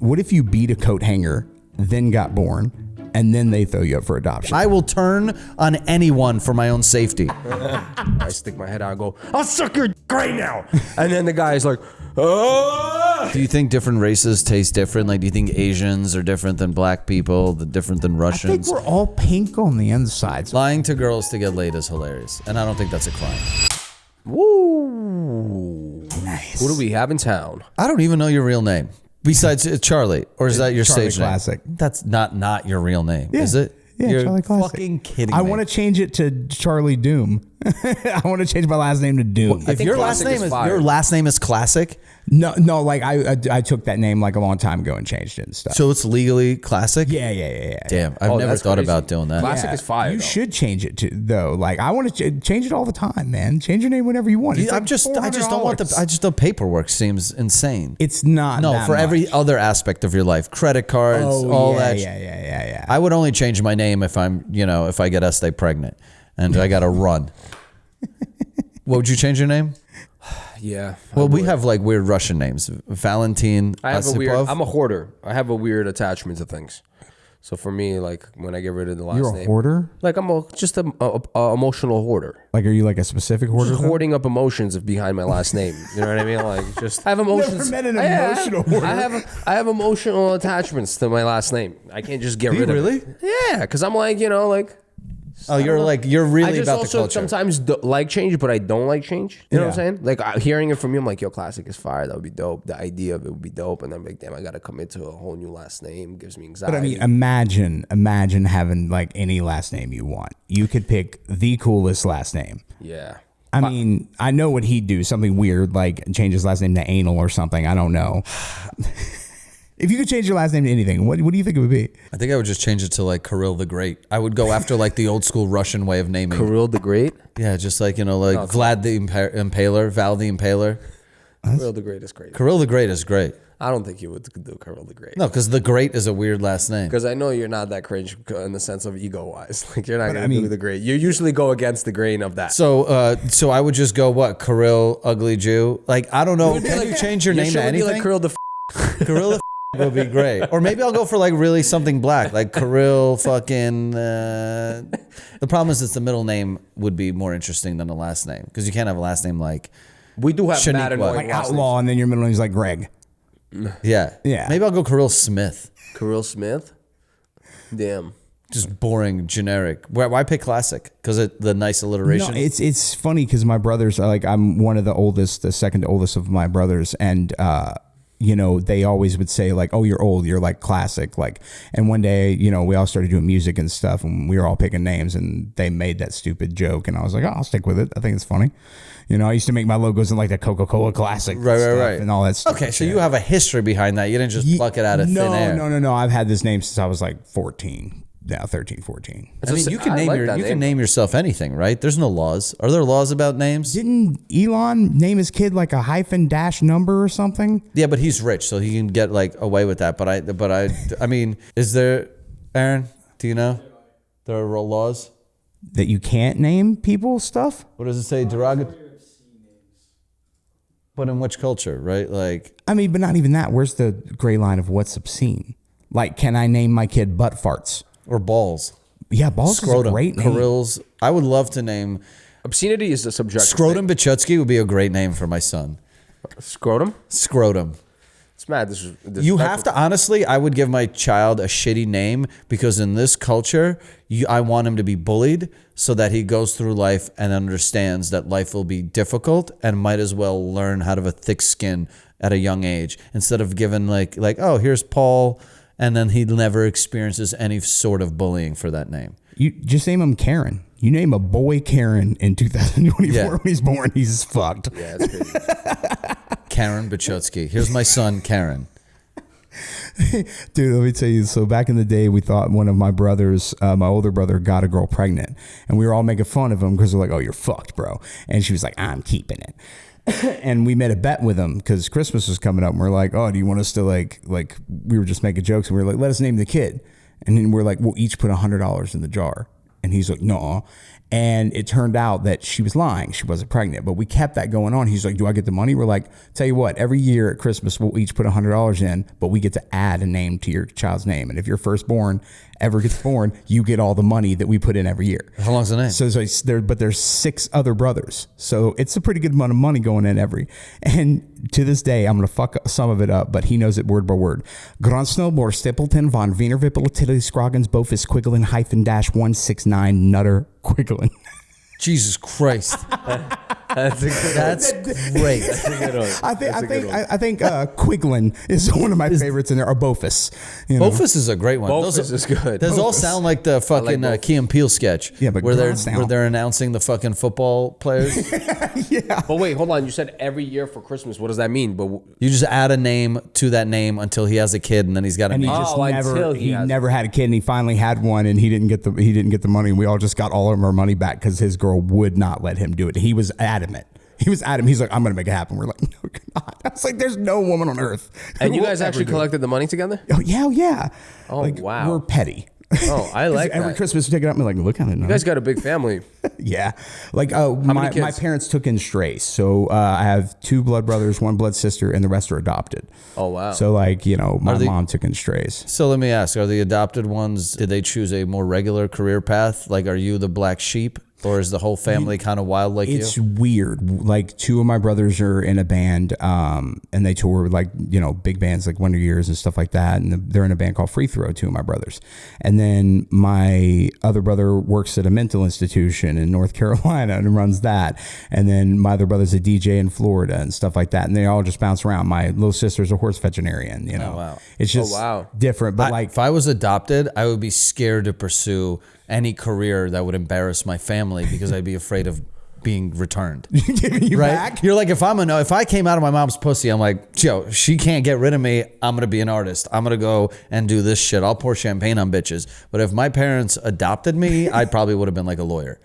What if you beat a coat hanger, then got born, and then they throw you up for adoption? I will turn on anyone for my own safety. I stick my head out and go, I'll suck your right now. And then the guy is like, oh. Do you think different races taste different? Like, do you think Asians are different than black people, different than I Russians? think we're all pink on the inside. Lying to girls to get laid is hilarious, and I don't think that's a crime. Woo. Nice. Who do we have in town? I don't even know your real name. Besides Charlie, or is that your Charlie stage name? Classic. That's not your real name, Yeah. is it? Yeah, You're Charlie Classic. fucking kidding I me. want to change it to Charlie Doom. I want to change my last name to Doom. I If think your last Classic name is is fire. your last name is Classic, No, like I took that name like a long time ago and changed it and stuff. so it's legally Classic. Yeah. Damn, I've Oh, never that's thought crazy. about doing that. Classic is fire. You though. should change it to though. Like I want to change it all the time, man. Change your name whenever you want. It's I like just don't want the. $400. I just the paperwork seems insane. It's not. No, that for every much. other aspect of your life, credit cards, all yeah, that. Yeah. I would only change my name if if I get Estee pregnant and I got to run. What would you change your name? Yeah. Well, we have like weird Russian names. Valentin I have a weird. Osipov. I'm a hoarder. I have a weird attachment to things. So for me, like when I get rid of the last You're a name, hoarder. like I'm just a emotional hoarder. Like, are you like a specific hoarder? Just though? hoarding up emotions behind my last name. You know what I mean? Like just I have emotions. met an Yeah, emotional hoarder. I have emotional attachments to my last name. I can't just get rid of really? it. Yeah, because I'm like like. Oh, you're really I just about the also culture. sometimes like change, but I don't like change. You know what I'm Yeah. saying? Like hearing it from you, I'm like, yo, Classic is fire. That would be dope. The idea of it would be dope. And I'm like, damn, I got to commit to a whole new last name. Gives me anxiety. But I mean, imagine having like any last name you want. You could pick the coolest last name. yeah. I mean, I know what he'd do. Something weird, like change his last name to Anal or something. I don't know. If you could change your last name to anything, what do you think it would be? I think I would just change it to like Kirill the Great. I would go after like the old school Russian way of naming. Kirill the Great. Yeah, just like Vlad the Impaler, Val the Impaler. Kirill the Great is great. Kirill the Great is great. I don't think you would do Kirill the Great. No, because the Great is a weird last name. Because I know you're not that cringe in the sense of ego wise. Like you're not going to do the Great. You usually go against the grain of that. So I would just go what? Kirill Ugly Jew. Like I don't know. Can you change your name to Be anything? like Kirill the Kirill the would be great. Or maybe I'll go for like really something black, like Kirill fucking. The problem is, the middle name would be more interesting than the last name because you can't have a last name like. We do have bad Shaniqua. annoying Like last Outlaw, and then your middle name's like Greg. Yeah. Maybe I'll go Kirill Smith. names. Kirill Smith. Damn. Just boring, generic. Why pick Classic? Because the nice alliteration. No, it's funny because my brothers are like, I'm one of the oldest, the second oldest of my brothers, and they always would say like, oh, you're old, you're like Classic, like. And one day, we all started doing music and stuff, and we were all picking names, and they made that stupid joke, and I was like, oh, I'll stick with it. I think it's funny. I used to make my logos in like the Coca-Cola Classic, Right, and all that stuff. Okay, so you have a history behind that. You didn't just pluck it out of thin air. No. I've had this name since I was like 14. Now 13, 14. I mean, you can I name like that name. name yourself anything, right? There's no laws. Are there laws about names? Didn't Elon name his kid like a hyphen dash number or something? Yeah, but he's rich, so he can get like away with that. I mean, is there, Aaron? Do you know? There are laws. That you can't name people stuff? What does it say? Derogatory. But in which culture, right? Like, I mean, but not even that. Where's the gray line of what's obscene? Like, can I name my kid butt farts? or balls. Yeah, balls Scrotum. is a great name. Kirill's. I would love to name Obscenity is a subjective Scrotum Bichutsky would be a great name for my son. thing. Scrotum? Scrotum. It's mad. You have to, honestly, I would give my child a shitty name because in this culture, I want him to be bullied so that he goes through life and understands that life will be difficult and might as well learn how to have a thick skin at a young age instead of giving like, oh, here's Paul, and then he never experiences any sort of bullying for that name. You just name him Karen. You name a boy Karen in 2024 Yeah. when he's born, he's fucked. Yeah, it's crazy. Karen Bichutsky. Here's my son, Karen. Dude, let me tell you. So back in the day, we thought one of my brothers, my older brother, got a girl pregnant. And we were all making fun of him because we're like, oh, you're fucked, bro. And she was like, I'm keeping it. And we made a bet with him because Christmas was coming up. And we're like, oh, do you want us to like we were just making jokes. And we were like, let us name the kid. And then we're like, we'll each put $100 in the jar. And he's like, no. And it turned out that she was lying. She wasn't pregnant, but we kept that going on. He's like, do I get the money? We're like, tell you what, every year at Christmas, we'll each put $100 in, but we get to add a name to your child's name. And if your firstborn ever gets born, you get all the money that we put in every year. How long's the name? So there's 6 other brothers. So it's a pretty good amount of money going in and to this day, I'm going to fuck some of it up, but he knows it word by word. Gronsno, Bor Stapleton, Von Wiener, Vippel, Tilly, Scroggins, Bofus, Quiglin, -169, Nutter, Quiglin. Jesus Christ. That's a good That's great. That's a good one. I think Quiglin is one of my favorites in there, or Bofus. You know? Bofus is a great one. Bofus is good. Those all sound like the fucking Key and Peele sketch. Yeah, but where Gronsno. they're announcing the fucking football players. Yeah. But wait, hold on. You said every year for Christmas. What does that mean? But You just add a name to that name until he has a kid, and then he's got a And he name. just until he has never had a kid, and he finally had one, and he didn't get the money. We all just got all of our money back because his girl would not let him do it. He was adamant. He's like, I'm gonna make it happen. We're like, no, you're not. I was like, there's no woman on earth. and you who guys will actually ever do it. collected the money together? Oh yeah. Oh, like, wow. We're petty. Oh, I like Every that. Christmas we take it up and we're like, look at it. You guys got a big family. Yeah. Like many my kids? parents took in strays. So I have 2 blood brothers, 1 blood sister, and the rest are adopted. Oh, wow. So like, my they- mom took in strays. So let me ask, are the adopted ones, did they choose a more regular career path? Like, are you the black sheep? Or is the whole family kind of wild like It's you? weird. Like 2 of my brothers are in a band, and they tour with like, big bands like Wonder Years and stuff like that. And they're in a band called Free Throw, 2 of my brothers. And then my other brother works at a mental institution in North Carolina and runs that. And then my other brother's a DJ in Florida and stuff like that. And they all just bounce around. My little sister's a horse veterinarian, wow. It's just wow. different. But If I was adopted, I would be scared to pursue any career that would embarrass my family because I'd be afraid of being returned. giving you Right? back. You're like, if I came out of my mom's pussy, I'm like, yo, she can't get rid of me. I'm gonna be an artist. I'm gonna go and do this shit. I'll pour champagne on bitches. But if my parents adopted me, I probably would have been like a lawyer.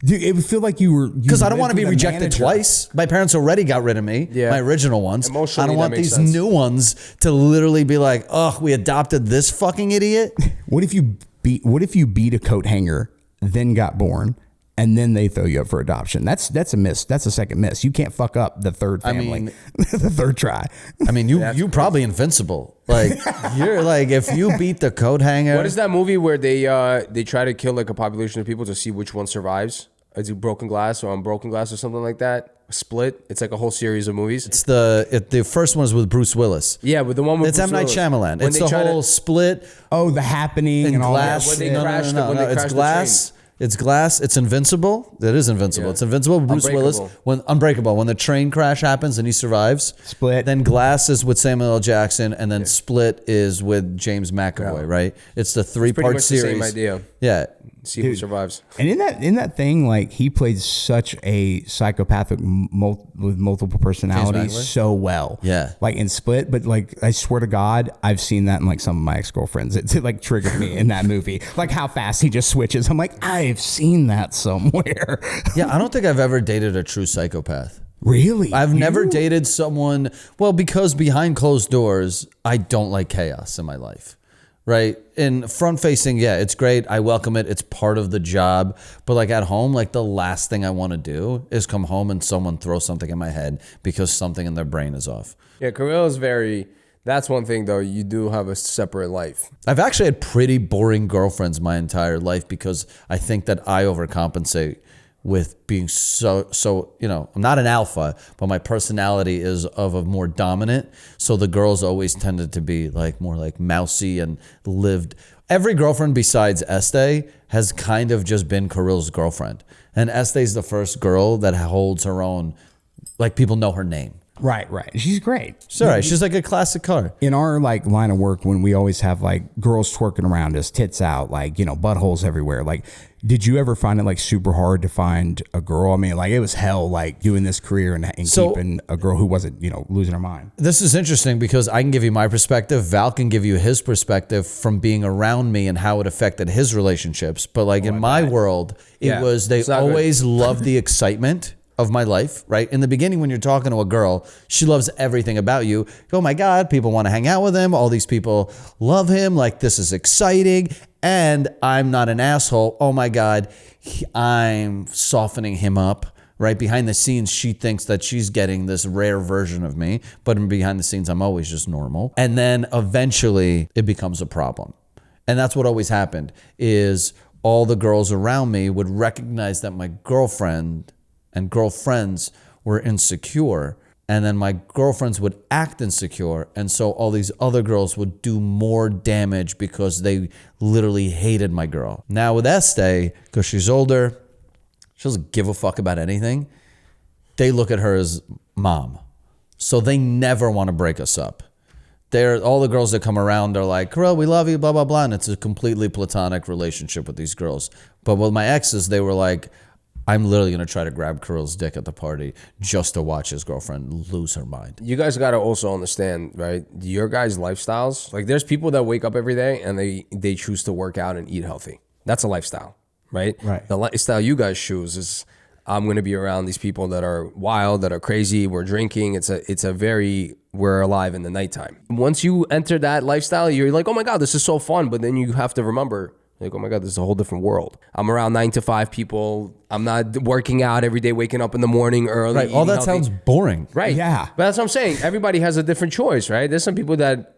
Dude, it would feel like you were Because I don't want to be rejected twice. My parents already got rid of me. Yeah. My original ones. Emotionally, I don't want that makes these sense. new ones to literally be like, oh, we adopted this fucking idiot. What if you beat a coat hanger, then got born, and then they throw you up for adoption? That's a miss. That's a second miss. You can't fuck up the third family, mean- the third try. I mean, you probably invincible. Like you're like, if you beat the coat hanger. What is that movie where they try to kill like a population of people to see which one survives? Is it Broken Glass or Unbroken Glass or something like that? Split. It's like a whole series of movies. It's the first one is with Bruce Willis. Yeah, but the one with It's Bruce M. Night Willis. Shyamalan. When It's they the try to- whole Split Oh, The Happening and and all Glass. when they No, crashed no, when they it's crashed the Glass. It's Glass. It's Invincible. It is Invincible. Yeah. It's Invincible. Bruce Willis. Unbreakable. Unbreakable. When the train crash happens and he survives. Split. Then Glass is with Samuel L. Jackson, and then Split is with James McAvoy. Right. It's the 3-part pretty much the series. same idea. Yeah. See who survives. And in that thing, like he played such a psychopathic with multiple personalities McAvoy? so well. Yeah. Like in Split, but like I swear to God, I've seen that in like some of my ex-girlfriends. It like triggered me in that movie. Like how fast he just switches. I'm like, I've seen that somewhere. Yeah. I don't think I've ever dated a true psychopath. Really? I've never dated someone, well, because behind closed doors, I don't like chaos in my life, right? And front facing, yeah, it's great. I welcome it. It's part of the job. But like at home, like the last thing I want to do is come home and someone throw something in my head because something in their brain is off. Yeah, Kirill is very. That's one thing though. You do have a separate life. I've actually had pretty boring girlfriends my entire life because I think that I overcompensate with being so, I'm not an alpha, but my personality is of a more dominant. So the girls always tended to be like more like mousy and lived. Every girlfriend besides Estee has kind of just been Kirill's girlfriend. And Estee's the first girl that holds her own, like people know her name. Right. She's great. Sorry, she's like a classic car. In our like line of work, when we always have like girls twerking around us, tits out, like, buttholes everywhere. Like, did you ever find it like super hard to find a girl? I mean, like it was hell, like doing this career and keeping a girl who wasn't, losing her mind. This is interesting because I can give you my perspective. Val can give you his perspective from being around me and how it affected his relationships. But like in my world, they always loved the excitement of my life, right? In the beginning, when you're talking to a girl, she loves everything about you. Oh my God, people want to hang out with him. All these people love him. Like, this is exciting. and I'm not an asshole. Oh my God, I'm softening him up. Right behind the scenes, she thinks that she's getting this rare version of me, but behind the scenes, I'm always just normal. And then eventually it becomes a problem. And that's what always happened is all the girls around me would recognize that my girlfriend and girlfriends were insecure. And then my girlfriends would act insecure. And so all these other girls would do more damage because they literally hated my girl. Now with Estee, because she's older, she doesn't give a fuck about anything. They look at her as mom. So they never want to break us up. All the girls that come around are like, Carell, we love you, blah, blah, blah. And it's a completely platonic relationship with these girls. But with my exes, they were like, I'm literally going to try to grab Carell's dick at the party just to watch his girlfriend lose her mind. You guys got to also understand, right? Your guys' lifestyles. Like there's people that wake up every day and they choose to work out and eat healthy. That's a lifestyle. Right? The lifestyle you guys choose is I'm going to be around these people that are wild, that are crazy. We're drinking. We're alive in the nighttime. Once you enter that lifestyle, you're like, oh my God, this is so fun. But then you have to remember, like, oh my God, this is a whole different world. I'm around 9 to 5 people. I'm not working out every day, waking up in the morning early. Right. All that healthy. Sounds boring. Right. Yeah. But that's what I'm saying. Everybody has a different choice, right? There's some people that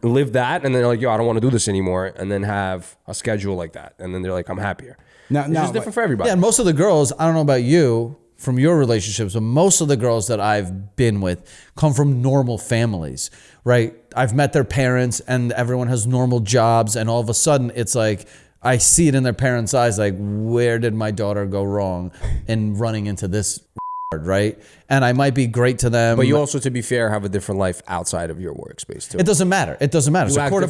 live that and then they're like, yo, I don't want to do this anymore. And then have a schedule like that. And then they're like, I'm happier. It's just different for everybody. Yeah, and most of the girls, I don't know about you, from your relationships, but most of the girls that I've been with come from normal families, right? I've met their parents and everyone has normal jobs. And all of a sudden it's like, I see it in their parents' eyes, like, where did my daughter go wrong in running into this, right? And I might be great to them. But you also, to be fair, have a different life outside of your workspace too. It doesn't matter. It's a court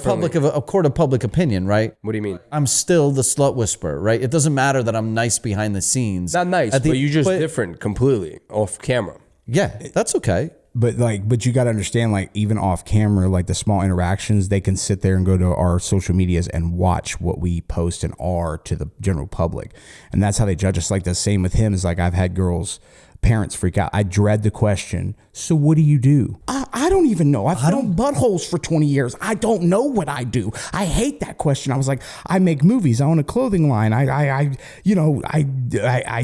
of public opinion, right? What do you mean? I'm still the slut whisperer, right? It doesn't matter that I'm nice behind the scenes. Not nice, but you're just different completely off camera. Yeah, that's okay. But you got to understand, like, even off camera, like the small interactions, they can sit there and go to our social medias and watch what we post and are to the general public. And that's how they judge us. Like the same with him is like, I've had girls, parents freak out. I dread the question, so what do you do? I don't even know. I've filmed buttholes for 20 years. I don't know what I do. I hate that question. I was like, I make movies. I own a clothing line. I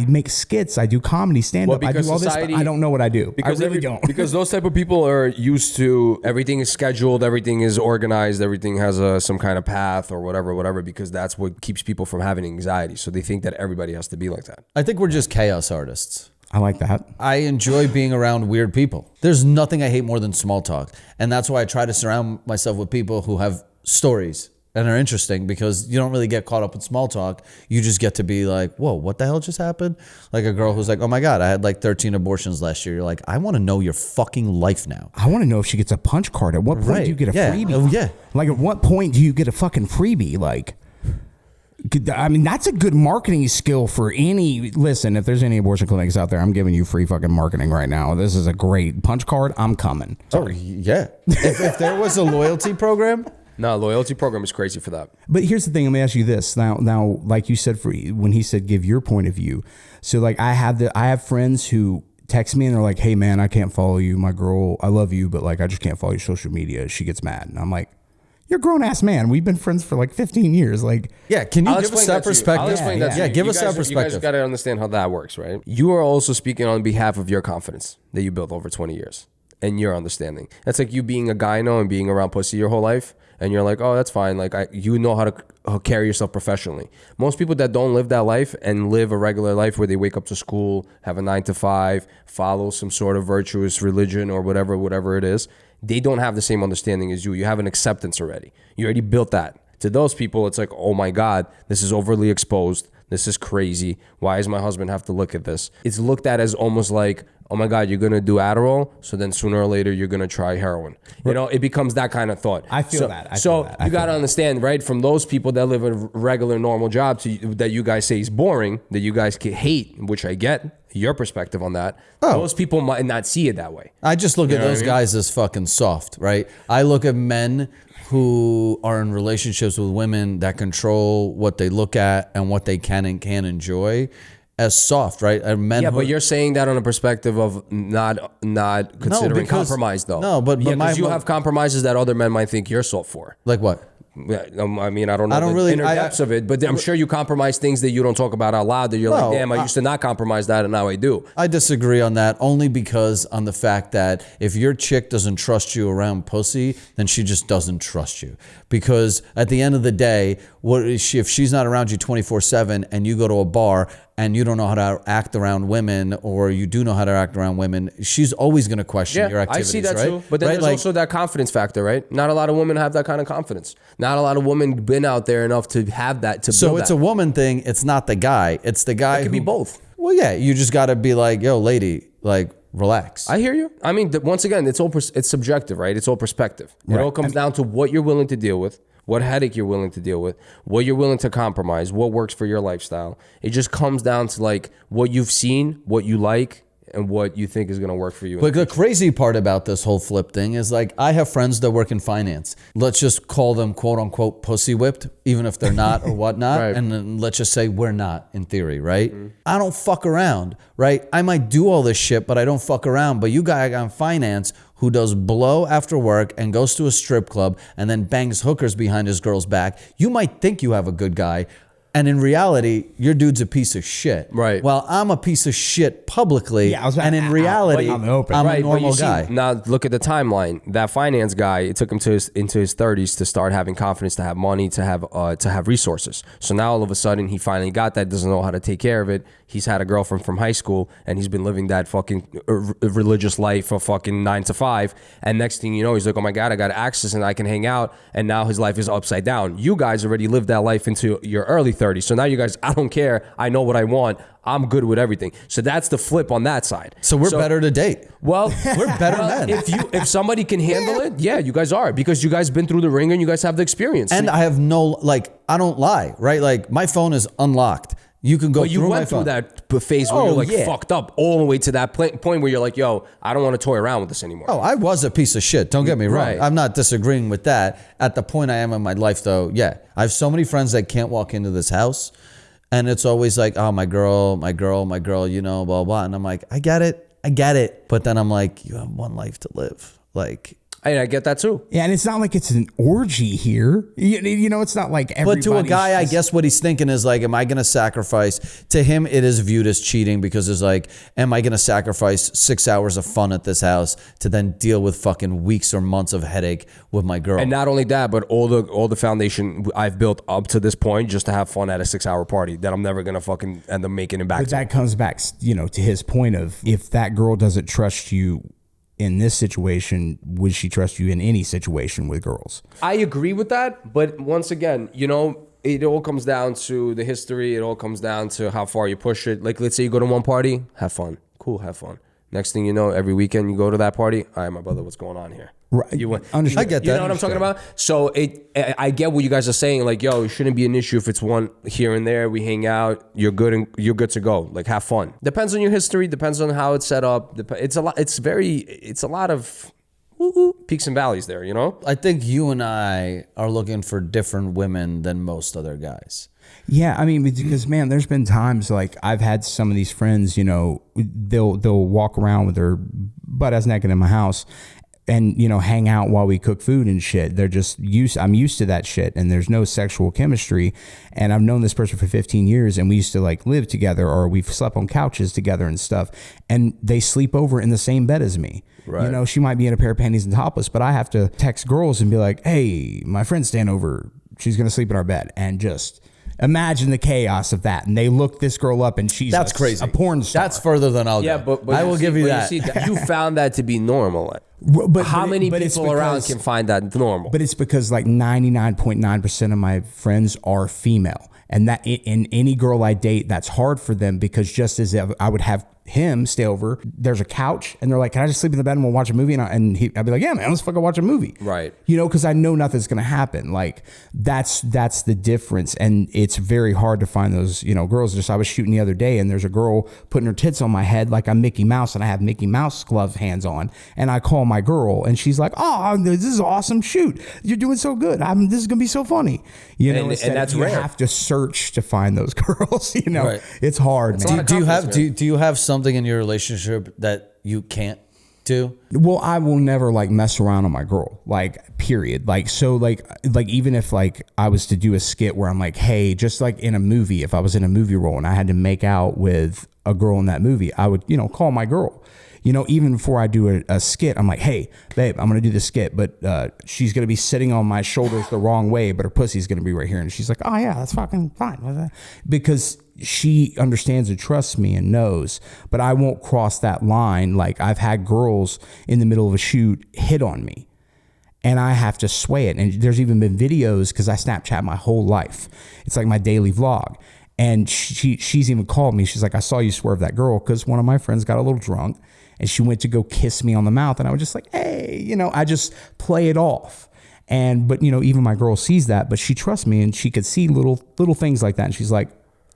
make skits. I do comedy, stand-up. I do all this, but I don't know what I do. Because I really don't. Because those type of people are used to everything is scheduled, everything is organized, everything has some kind of path or whatever, because that's what keeps people from having anxiety. So they think that everybody has to be like that. I think we're just chaos artists. I like that. I enjoy being around weird people. There's nothing I hate more than small talk. And that's why I try to surround myself with people who have stories and are interesting, because you don't really get caught up in small talk. You just get to be like, whoa, what the hell just happened? Like a girl who's like, oh my God, I had like 13 abortions last year. You're like, I want to know your fucking life now. I want to know if she gets a punch card. At what point do you get a freebie? Oh, yeah. Like, at what point do you get a fucking freebie? Like, I mean, that's a good marketing skill for any. Listen, if there's any abortion clinics out there, I'm giving you free fucking marketing right now. This is a great punch card. I'm coming. Oh, yeah. if there was a loyalty program. No, loyalty program is crazy for that. But here's the thing. Let me ask you this. Now, like you said, when he said give your point of view. So like I have friends who text me and they're like, hey man, I can't follow you. My girl, I love you, but like I just can't follow your social media. She gets mad. And I'm like, you're a grown ass man. We've been friends for like 15 years. Like, yeah, can you give us that perspective? I'll explain that to you. Give us that perspective. You guys got to understand how that works, right? You are also speaking on behalf of your confidence that you built over 20 years and your understanding. That's like you being a gyno and being around pussy your whole life. And you're like, oh, that's fine. Like, you know how to carry yourself professionally. Most people that don't live that life and live a regular life where they wake up to school, have a 9 to 5, follow some sort of virtuous religion or whatever it is, they don't have the same understanding as you. You have an acceptance already. You already built that. To those people, it's like, oh my God, this is overly exposed. This is crazy. Why does my husband have to look at this? It's looked at as almost like, oh my God, you're going to do Adderall, so then sooner or later you're going to try heroin. You know, it becomes that kind of thought. I feel that. You got to understand, right, from those people that live a regular, normal job that you guys say is boring, that you guys can hate, which I get your perspective on that. Those people might not see it that way. I just look at those guys as fucking soft, right? I look at men who are in relationships with women that control what they look at and what they can and can't enjoy as soft, right? But you're saying that on a perspective of not considering compromise, though. No, but you have compromises that other men might think you're soft for. Like what? Yeah, I mean, I don't know the really- inner depths of it, but I'm sure you compromise things that you don't talk about out loud that you're like, damn, I used to not compromise that and now I do. I disagree on that only because on the fact that if your chick doesn't trust you around pussy, then she just doesn't trust you. Because at the end of the day, what is she, if she's not around you 24/7 and you go to a bar and you don't know how to act around women, or you do know how to act around women, she's always going to question your I activities. see that right? too. But then Right? there's also that confidence factor, right? Not a lot of women have that kind of confidence. Not a lot of women been out there enough to have that, to So build it's that. a woman thing. It's not the guy. It's the guy. It could be both. Well, yeah, you just got to be like, yo, lady, like, relax. I hear you. I mean, once again, it's subjective, right? It's all perspective. It all comes down to what you're willing to deal with, what headache you're willing to deal with, what you're willing to compromise, what works for your lifestyle. It just comes down to like what you've seen, what you like, and what you think is going to work for you. But the crazy part about this whole flip thing is like, I have friends that work in finance. Let's just call them quote unquote pussy whipped, even if they're not or whatnot. Right. And then let's just say we're not in theory, right? I don't fuck around, right? I might do all this shit, but I don't fuck around. But you guy on finance who does blow after work and goes to a strip club and then bangs hookers behind his girl's back, you might think you have a good guy. And in reality, your dude's a piece of shit. Right. Well, I'm a piece of shit publicly. Yeah, I was about and to- in reality, out in the open. I'm Right, a but normal you see, guy. now look at the timeline. That finance guy, it took him into his 30s to start having confidence, to have money, to have resources. So now all of a sudden he finally got that, doesn't know how to take care of it. He's had a girlfriend from high school and he's been living that fucking religious life of fucking 9 to 5. And next thing you know, he's like, oh my God, I got access and I can hang out. And now his life is upside down. You guys already lived that life into your early 30s. So now you guys, I don't care. I know what I want. I'm good with everything. So that's the flip on that side. So we're better to date. Well, We're better men. If somebody can handle it, yeah, you guys are, because you guys been through the ringer and you guys have the experience. And I have no, like, I don't lie, right? Like, my phone is unlocked. You can go but you through my went through phone. that phase where Oh, you're like yeah. fucked up all the way to that point where you're like, yo, I don't want to toy around with this anymore. Oh, I was a piece of shit. Don't get me wrong. Right. I'm not disagreeing with that. At the point I am in my life, though, yeah. I have so many friends that can't walk into this house. And it's always like, oh, my girl, you know, blah, blah. And I'm like, I get it. But then I'm like, you have one life to live. Like, And I get that too. Yeah, and it's not like it's an orgy here. You know, it's not like everybody. but to a guy, I guess what he's thinking is like, am I going to sacrifice? To him, it is viewed as cheating because it's like, am I going to sacrifice 6 hours of fun at this house to then deal with fucking weeks or months of headache with my girl? And not only that, but all the foundation I've built up to this point just to have fun at a 6-hour party that I'm never gonna fucking end up making it back But to. that comes back, you know, to his point of if that girl doesn't trust you in this situation, would she trust you in any situation with girls? I agree with that, but once again, you know, it all comes down to the history. It all comes down to how far you push it. Like, let's say you go to one party, have fun. Cool, have fun. Next thing you know, every weekend you go to that party. All right, my brother, what's going on here? Right. You went. Understood. I get You that. know what I'm talking about? So I get what you guys are saying. Like, yo, it shouldn't be an issue if it's one here and there. We hang out. You're good and you're good to go. Like, have fun. Depends on your history. Depends on how it's set up. It's a lot. It's a lot of peaks and valleys there. You know. I think you and I are looking for different women than most other guys. Yeah, I mean, because man, there's been times like I've had some of these friends, you know, they'll walk around with their butt ass naked in my house and, you know, hang out while we cook food and shit. They're just I'm used to that shit, and there's no sexual chemistry. And I've known this person for 15 years, and we used to like live together, or we've slept on couches together and stuff. And they sleep over in the same bed as me. Right. You know, she might be in a pair of panties and topless, but I have to text girls and be like, hey, my friend's staying over. She's going to sleep in our bed. And just imagine the chaos of that. And they look this girl up, and she's That's crazy. a porn star. That's further than I'll Yeah, go. but I will give you that. You found that to be normal. But How many it's people around because- can find that normal? But it's because like 99.9% of my friends are female. And that in any girl I date, that's hard for them, because just as if I would have him stay over, there's a couch, and they're like, can I just sleep in the bed and we'll watch a movie? And I'd be like, yeah, man, let's fucking watch a movie. Right. You know, because I know nothing's going to happen. Like that's the difference. And it's very hard to find those, you know, girls. Just I was shooting the other day, and there's a girl putting her tits on my head like I'm Mickey Mouse, and I have Mickey Mouse glove hands on. And I call my girl, and she's like, oh, this is an awesome shoot. You're doing so good. This is going to be so funny. You know, And instead that's you rare. have to search to find those girls. You know, Right. it's hard, man. Do you have something in your relationship that you can't too? Well, I will never like mess around on my girl, like period. Like, so like even if like I was to do a skit where I'm like, hey, just like in a movie, if I was in a movie role and I had to make out with a girl in that movie, I would, call my girl. Even before I do a skit, I'm like, hey, babe, I'm going to do this skit, but she's going to be sitting on my shoulders the wrong way, but her pussy's going to be right here. And she's like, oh, yeah, that's fucking fine. Because she understands and trusts me and knows, but I won't cross that line. Like, I've had girls in the middle of a shoot hit on me, and I have to sway it. And there's even been videos, because I Snapchat my whole life. It's like my daily vlog. And she's even called me. She's like, I saw you swerve that girl, because one of my friends got a little drunk and she went to go kiss me on the mouth. And I was just like, hey, I just play it off. But even my girl sees that, but she trusts me, and she could see little things like that. And she's like,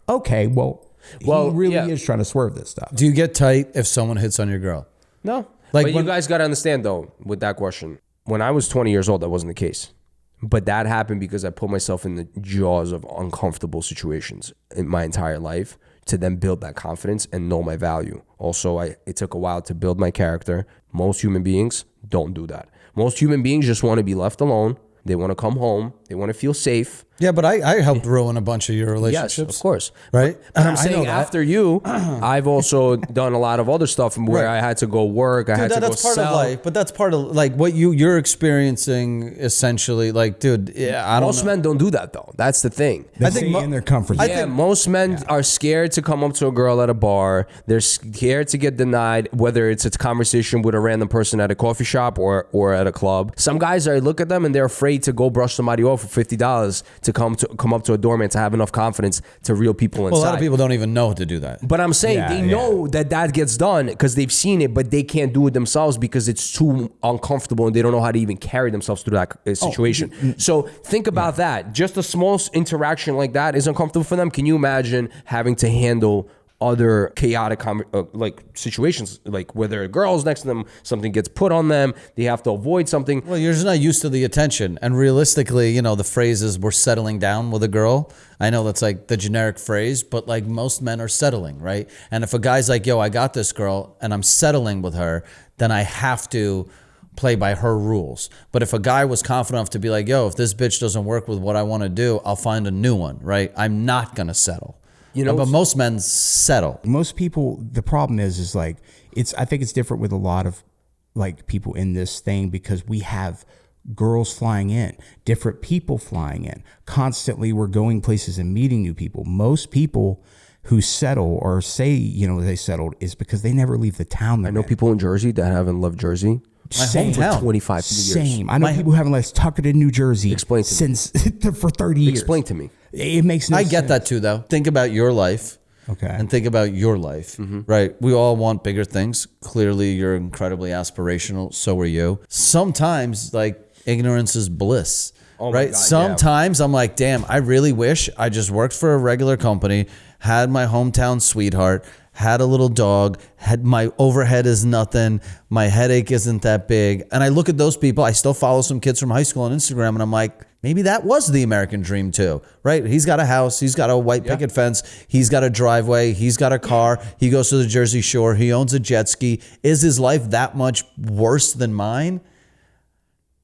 okay, well, he really is trying to swerve this stuff. Do you get tight if someone hits on your girl? No. But you guys got to understand, though, with that question, when I was 20 years old, that wasn't the case. But that happened because I put myself in the jaws of uncomfortable situations in my entire life to then build that confidence and know my value. Also, it took a while to build my character. Most human beings don't do that. Most human beings just want to be left alone. They want to come home. They want to feel safe. Yeah, but I helped ruin a bunch of your relationships. Yes, of course. Right? But I'm saying after you, I've also done a lot of other stuff where I had to go work. I had to go that's part sell. of life, but that's part of like what you're experiencing essentially. Like, dude, I don't. Most men don't do that though. That's the thing. They stay in their comfort zone. Yeah, most men are scared to come up to a girl at a bar. They're scared to get denied, whether it's a conversation with a random person at a coffee shop or at a club. Some guys look at them and they're afraid to go brush somebody off for $50 to come up to a doorman to have enough confidence to reel people inside. Well, a lot of people don't even know to do that. But I'm saying they know that gets done because they've seen it, but they can't do it themselves because it's too uncomfortable and they don't know how to even carry themselves through that situation. So think about that. Just a small interaction like that is uncomfortable for them. Can you imagine having to handle other chaotic situations, like whether a girl's next to them, something gets put on them, they have to avoid something. Well, you're just not used to the attention. And realistically, the phrase is we're settling down with a girl. I know that's like the generic phrase, but like most men are settling, right? And if a guy's like, yo, I got this girl and I'm settling with her, then I have to play by her rules. But if a guy was confident enough to be like, yo, if this bitch doesn't work with what I want to do, I'll find a new one, right? I'm not going to settle. But most men settle. Most people, the problem is like, I think it's different with a lot of like people in this thing because we have girls flying in, different people flying in. Constantly we're going places and meeting new people. Most people who settle or say, they settled is because they never leave the town. I know people in Jersey that haven't left Jersey. My hometown. 25 years. Same. I know people who haven't left Tuckerton, New Jersey. Explain to since for 30 years. Explain to me. It makes no sense. I get that too, though. Think about your life. Okay. And think about your life, right? We all want bigger things. Clearly, you're incredibly aspirational. So are you. Sometimes, like, ignorance is bliss, right? God, sometimes I'm like, damn, I really wish I just worked for a regular company, had my hometown sweetheart, had a little dog, had my overhead is nothing, my headache isn't that big. And I look at those people, I still follow some kids from high school on Instagram, and I'm like, maybe that was the American dream too, right? He's got a house, he's got a white picket fence, he's got a driveway, he's got a car, he goes to the Jersey Shore, he owns a jet ski. Is his life that much worse than mine?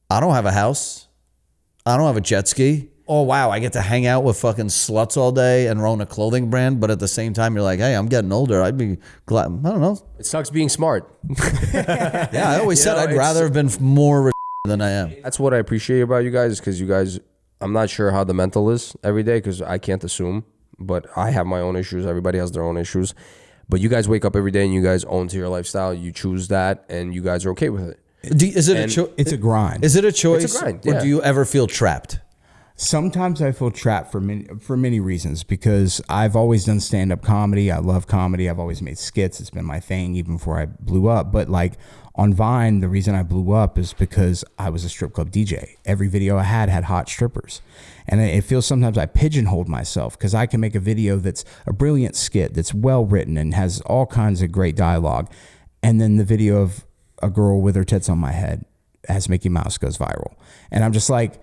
I don't have a house. I don't have a jet ski. Oh, wow, I get to hang out with fucking sluts all day and own a clothing brand, but at the same time, you're like, hey, I'm getting older. I'd be glad. I don't know. It sucks being smart. Yeah, I always said I'd rather have been more than I am. That's what I appreciate about you guys, because you guys, I'm not sure how the mental is every day, because I can't assume, but I have my own issues. Everybody has their own issues. But you guys wake up every day and you guys own to your lifestyle. You choose that and you guys are okay with it. Is it a choice? It's a grind. Is it a choice? It's a grind, Or do you ever feel trapped? Sometimes I feel trapped for many reasons, because I've always done stand-up comedy. I love comedy. I've always made skits. It's been my thing even before I blew up. But like on Vine, the reason I blew up is because I was a strip club DJ. Every video I had hot strippers. And it feels sometimes I pigeonholed myself, because I can make a video that's a brilliant skit, that's well written and has all kinds of great dialogue. And then the video of a girl with her tits on my head as Mickey Mouse goes viral. And I'm just like,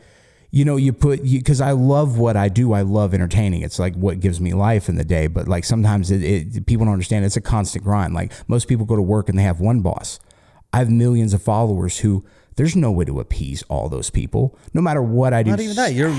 because I love what I do. I love entertaining. It's like what gives me life in the day. But like sometimes people don't understand. It's a constant grind. Like most people go to work and they have one boss. I have millions of followers who there's no way to appease all those people. No matter what I do, Not even that. You're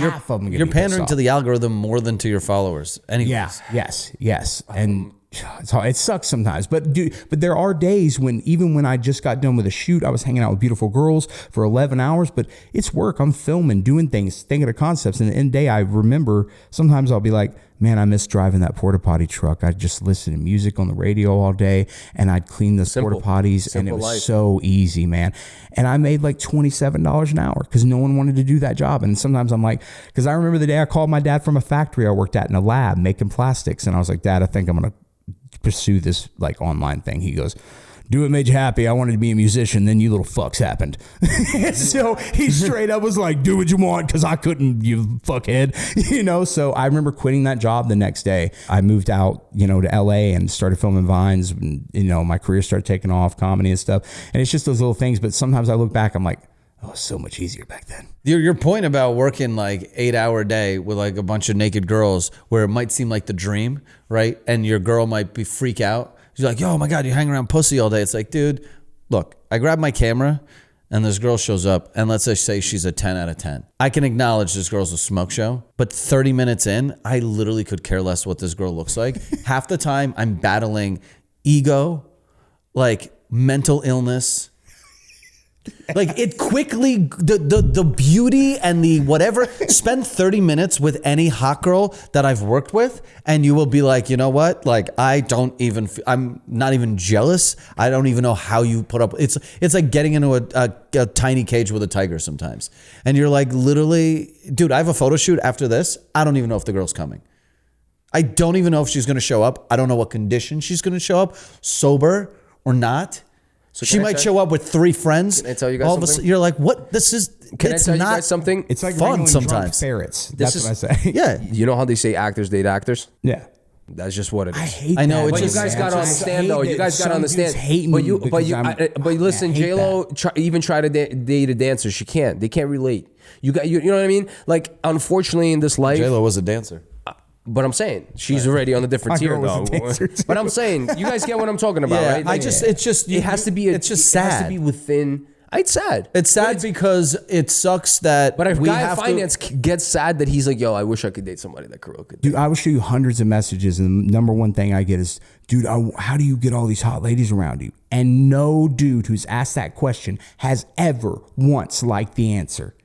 pandering to the algorithm more than to your followers. Anyways. Yeah, yes. And it's hard. It sucks sometimes, but there are days when even when I just got done with a shoot, I was hanging out with beautiful girls for 11 hours, but it's work. I'm filming, doing things, thinking of concepts. And at the end of the day, I remember sometimes I'll be like, man, I miss driving that porta potty truck. I'd just listen to music on the radio all day and I'd clean the porta potties and it was so easy, man. And I made like $27 an hour because no one wanted to do that job. And sometimes I'm like, because I remember the day I called my dad from a factory I worked at in a lab making plastics. And I was like, Dad, I think I'm going to pursue this like online thing. He goes, do what made you happy. I wanted to be a musician. Then you little fucks happened. So he straight up was like, do what you want because I couldn't, you fuckhead. So I remember quitting that job the next day. I moved out, to LA and started filming Vines. And, my career started taking off, comedy and stuff. And it's just those little things. But sometimes I look back, I'm like, oh, so much easier back then. Your point about working like 8-hour day with like a bunch of naked girls where it might seem like the dream, right? And your girl might be freak out. She's like, yo, oh my God, you hang around pussy all day. It's like, dude, look, I grab my camera and this girl shows up and let's just say she's a 10 out of 10. I can acknowledge this girl's a smoke show, but 30 minutes in, I literally could care less what this girl looks like. Half the time I'm battling ego, like mental illness. Like it quickly, the beauty and the whatever, spend 30 minutes with any hot girl that I've worked with and you will be like, you know what? Like I'm not even jealous. I don't even know how you put up. It's like getting into a tiny cage with a tiger sometimes. And you're like, literally, dude, I have a photo shoot after this. I don't even know if the girl's coming. I don't even know if she's going to show up. I don't know what condition she's going to show up, sober or not. So she might show up with 3 friends. Can I tell you guys something? You're like, what? This is. Can I tell you guys something? It's like fun sometimes. Ferrets. That's what I say. Yeah. You know how they say actors date actors? Yeah. That's just what it is. I hate that. I know. But you guys got to understand, though. You guys got to understand. But listen, J-Lo even tried to date a dancer. She can't. They can't relate. You know what I mean? Like, unfortunately, in this life, J-Lo was a dancer. But I'm saying she's already on a different tier, though. But I'm saying you guys get what I'm talking about, right? It has to be. It's just sad. It has to be within. It's sad. It's sad because it sucks that. But if guy in finance gets sad that he's like, yo, I wish I could date somebody that Kirill could date. Dude, I will show you hundreds of messages, and the number one thing I get is, dude, how do you get all these hot ladies around you? And no dude who's asked that question has ever once liked the answer.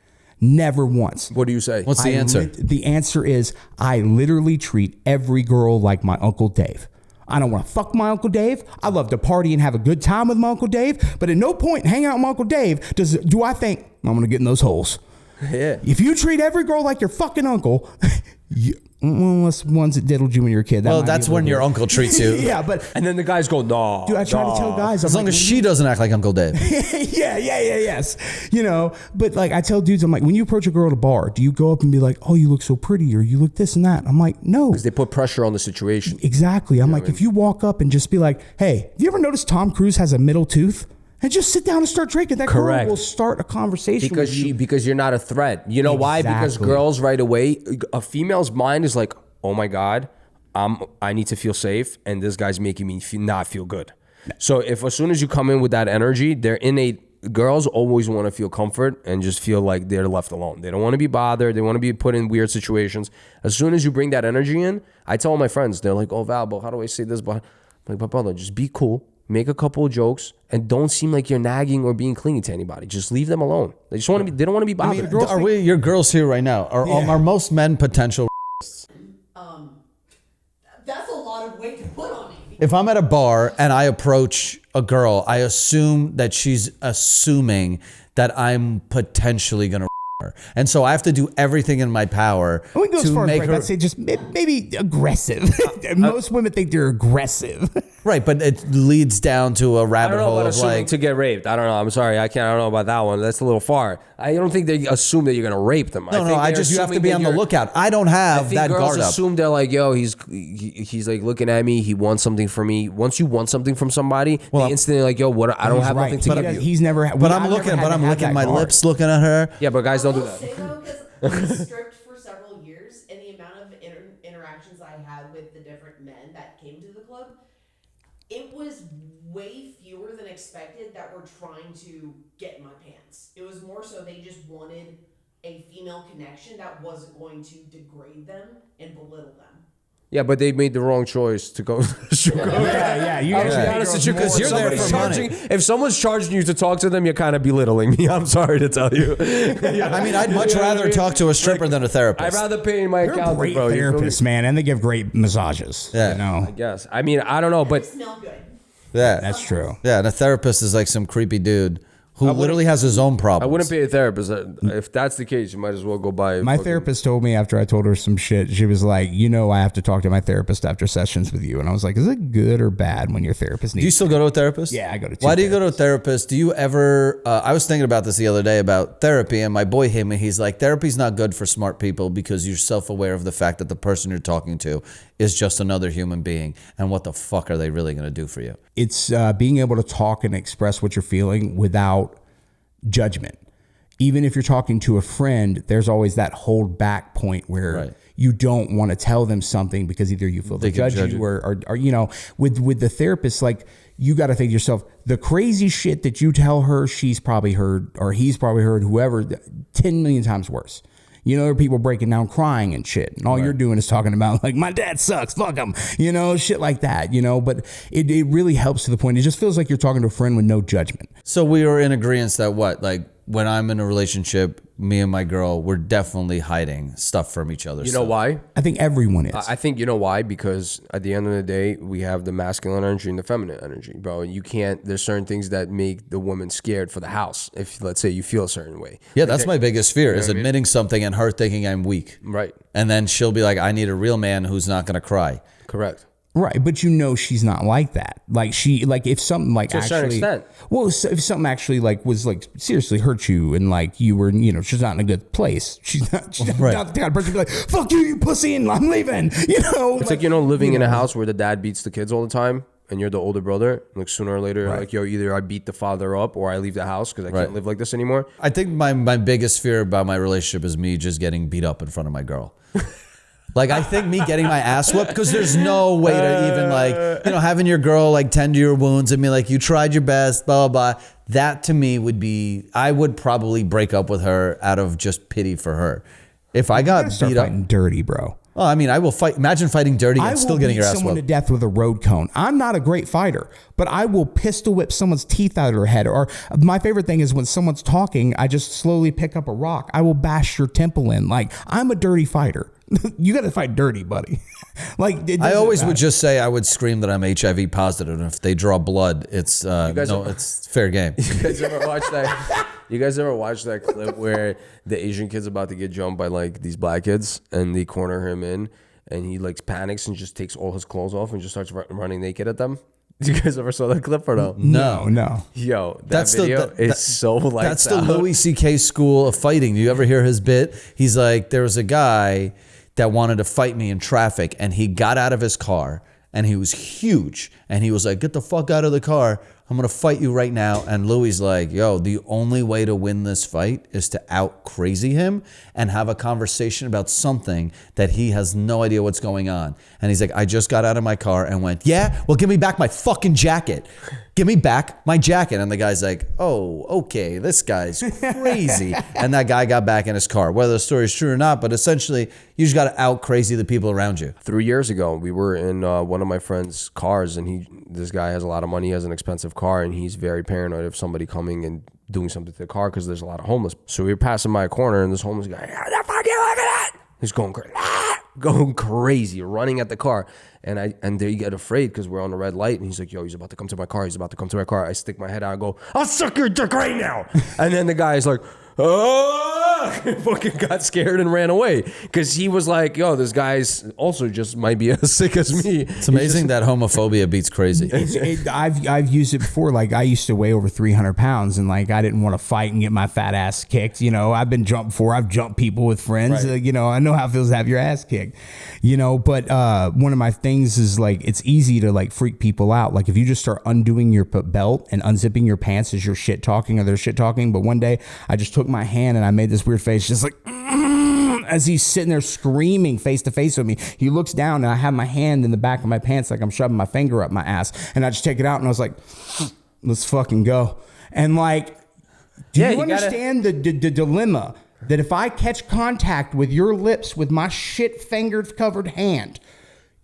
Never once. What do you say? What's the answer? The answer is I literally treat every girl like my Uncle Dave. I don't want to fuck my Uncle Dave. I love to party and have a good time with my Uncle Dave. But at no point hanging out with my Uncle Dave do I think I'm going to get in those holes. Yeah. If you treat every girl like your fucking uncle, unless ones that diddled you when you were a kid. That's when your uncle treats you. Yeah, but and then the guys go, no. Dude, I try to tell guys, as long as she doesn't act like Uncle Dave. yes. But like I tell dudes, I'm like, when you approach a girl at a bar, do you go up and be like, oh, you look so pretty, or you look this and that? I'm like, no. Because they put pressure on the situation. Exactly. I'm like, if you walk up and just be like, hey, have you ever noticed Tom Cruise has a middle tooth? And just sit down and start drinking. That girl will start a conversation with you. Because you're not a threat. You know why? Because girls right away, a female's mind is like, oh my God, I need to feel safe, and this guy's making me not feel good. So if as soon as you come in with that energy, they're innate. Girls always want to feel comfort and just feel like they're left alone. They don't want to be bothered. They want to be put in weird situations. As soon as you bring that energy in, I tell all my friends, they're like, oh, Val, but how do I say this? But I'm like, but brother, just be cool. Make a couple of jokes and don't seem like you're nagging or being clingy to anybody. Just leave them alone. They just want to be. They don't want to be bothered. I mean, your girls here right now? Are most men potential? That's a lot of weight to put on me. If I'm at a bar and I approach a girl, I assume that she's assuming that I'm potentially gonna her, and so I have to do everything in my power to make her. I'd say just maybe aggressive. Most women think they're aggressive. Right, but it leads down to a rabbit hole of like to get raped. I don't know. I'm sorry. I don't know about that one. That's a little far. I don't think they assume that you're gonna rape them. No, you have to be on the lookout. I don't have that guard up. Girls assume they're like, yo, he's like looking at me. He wants something from me. Once you want something from somebody, they instantly like, yo, what? I don't have nothing to give you. He's never. But I'm licking my lips, looking at her. Yeah, but guys don't do that. Because I stripped for several years, and the amount of interactions I had with the different men that came to the club, it was way fewer than expected that were trying to get in my pants. It was more so they just wanted a female connection that wasn't going to degrade them and belittle them. Yeah, but they made the wrong choice to go. Yeah. You I'll be honest with you, because you're there for money. If someone's charging you to talk to them, you're kind of belittling me. I'm sorry to tell you. I mean, I'd much rather talk to a stripper than a therapist. I'd rather pay my They're accountant, great bro. You feel me? therapists, man, and they give great massages. Yeah. You know? I guess. I mean, I don't know, They but smell good. Yeah, That's true. yeah. And a therapist is like some creepy dude who literally has his own problems. I wouldn't pay a therapist. If that's the case, you might as well go buy. My therapist told me after I told her some shit, she was like, I have to talk to my therapist after sessions with you. And I was like, is it good or bad when your therapist needs Do you still go to a therapist? Yeah, I go to two Why do you go to a therapist? Do you ever, I was thinking about this the other day about therapy, and my boy hit me. He's like, therapy's not good for smart people because you're self-aware of the fact that the person you're talking to is just another human being. And what the fuck are they really going to do for you? It's being able to talk and express what you're feeling without judgment. Even if you're talking to a friend, there's always that hold back point where you don't want to tell them something because either you feel they judge you or with the therapist, like you got to think to yourself, the crazy shit that you tell her, she's probably heard or he's probably heard, whoever, 10 million times worse. There are people breaking down crying and shit. And all you're doing is talking about, like, my dad sucks, fuck him, shit like that, But it really helps to the point. It just feels like you're talking to a friend with no judgment. So we were in agreement that when I'm in a relationship, me and my girl, we're definitely hiding stuff from each other. You know why? I think everyone is. I think you know why? Because at the end of the day, we have the masculine energy and the feminine energy, bro. And you can't, there's certain things that make the woman scared for the house. If, let's say, you feel a certain way. Yeah, that's my biggest fear is admitting something and her thinking I'm weak. Right. And then she'll be like, I need a real man who's not going to cry. Correct. Right, but she's not like that. If something To a certain extent. Well, if something actually was seriously hurt you and you were, she's not in a good place. She's not the kind of person to be like, fuck you pussy, and I'm leaving. It's living in a house where the dad beats the kids all the time. And you're the older brother. Sooner or later, either I beat the father up or I leave the house because I can't live like this anymore. I think my biggest fear about my relationship is me just getting beat up in front of my girl. I think me getting my ass whipped, because there's no way to even having your girl tend to your wounds and be like, you tried your best, blah, blah, blah. That to me would be, I would probably break up with her out of just pity for her. If I got beat up. Fighting dirty, bro. Oh, I mean, I will fight. Imagine fighting dirty and still getting your ass someone whipped. to death with a road cone. I'm not a great fighter, but I will pistol whip someone's teeth out of their head. Or my favorite thing is when someone's talking, I just slowly pick up a rock. I will bash your temple in. I'm a dirty fighter. You got to fight dirty, buddy. I always would just say I would scream that I'm HIV positive, and if they draw blood, it's it's fair game. You guys ever watch that? You guys ever watch that clip where the Asian kid's about to get jumped by these black kids, and they corner him in, and he panics and just takes all his clothes off and just starts running naked at them? You guys ever saw that clip or no? No. Yo, that video is so that's the Louis C.K. school of fighting. Do you ever hear his bit? He's like, there was a guy that wanted to fight me in traffic, and he got out of his car, and he was huge, and he was like, get the fuck out of the car. I'm going to fight you right now. And Louis like, yo, the only way to win this fight is to out crazy him and have a conversation about something that he has no idea what's going on. And he's like, I just got out of my car and went, yeah, well, give me back my fucking jacket. Give me back my jacket. And the guy's like, oh, okay, this guy's crazy. And that guy got back in his car. Whether the story is true or not, but essentially, you just got to out crazy the people around you. 3 years ago, we were in one of my friend's cars, and this guy has a lot of money, he has an expensive car, and he's very paranoid of somebody coming and doing something to the car because there's a lot of homeless. So we were passing by a corner, and this homeless guy, how the fuck you look at that? He's going crazy, running at the car. And they get afraid because we're on the red light, and he's like, yo, he's about to come to my car. He's about to come to my car. I stick my head out and go, I'll suck your dick right now. And then the guy's like, oh, fucking got scared and ran away because he was like, yo, this guy's also just might be as sick as me. It's amazing that homophobia beats crazy. I've used it before. I used to weigh over 300 pounds, and I didn't want to fight and get my fat ass kicked. I've been jumped before. I've jumped people with friends. Right. I know how it feels to have your ass kicked. But one of my things is it's easy to freak people out. If you just start undoing your belt and unzipping your pants as you're shit talking or they're shit talking. But one day I just took my hand and I made this weird face, just as he's sitting there screaming face to face with me. He looks down and I have my hand in the back of my pants like I'm shoving my finger up my ass. And I just take it out and I was like, let's fucking go. And like, do you understand the dilemma that if I catch contact with your lips with my shit fingered covered hand,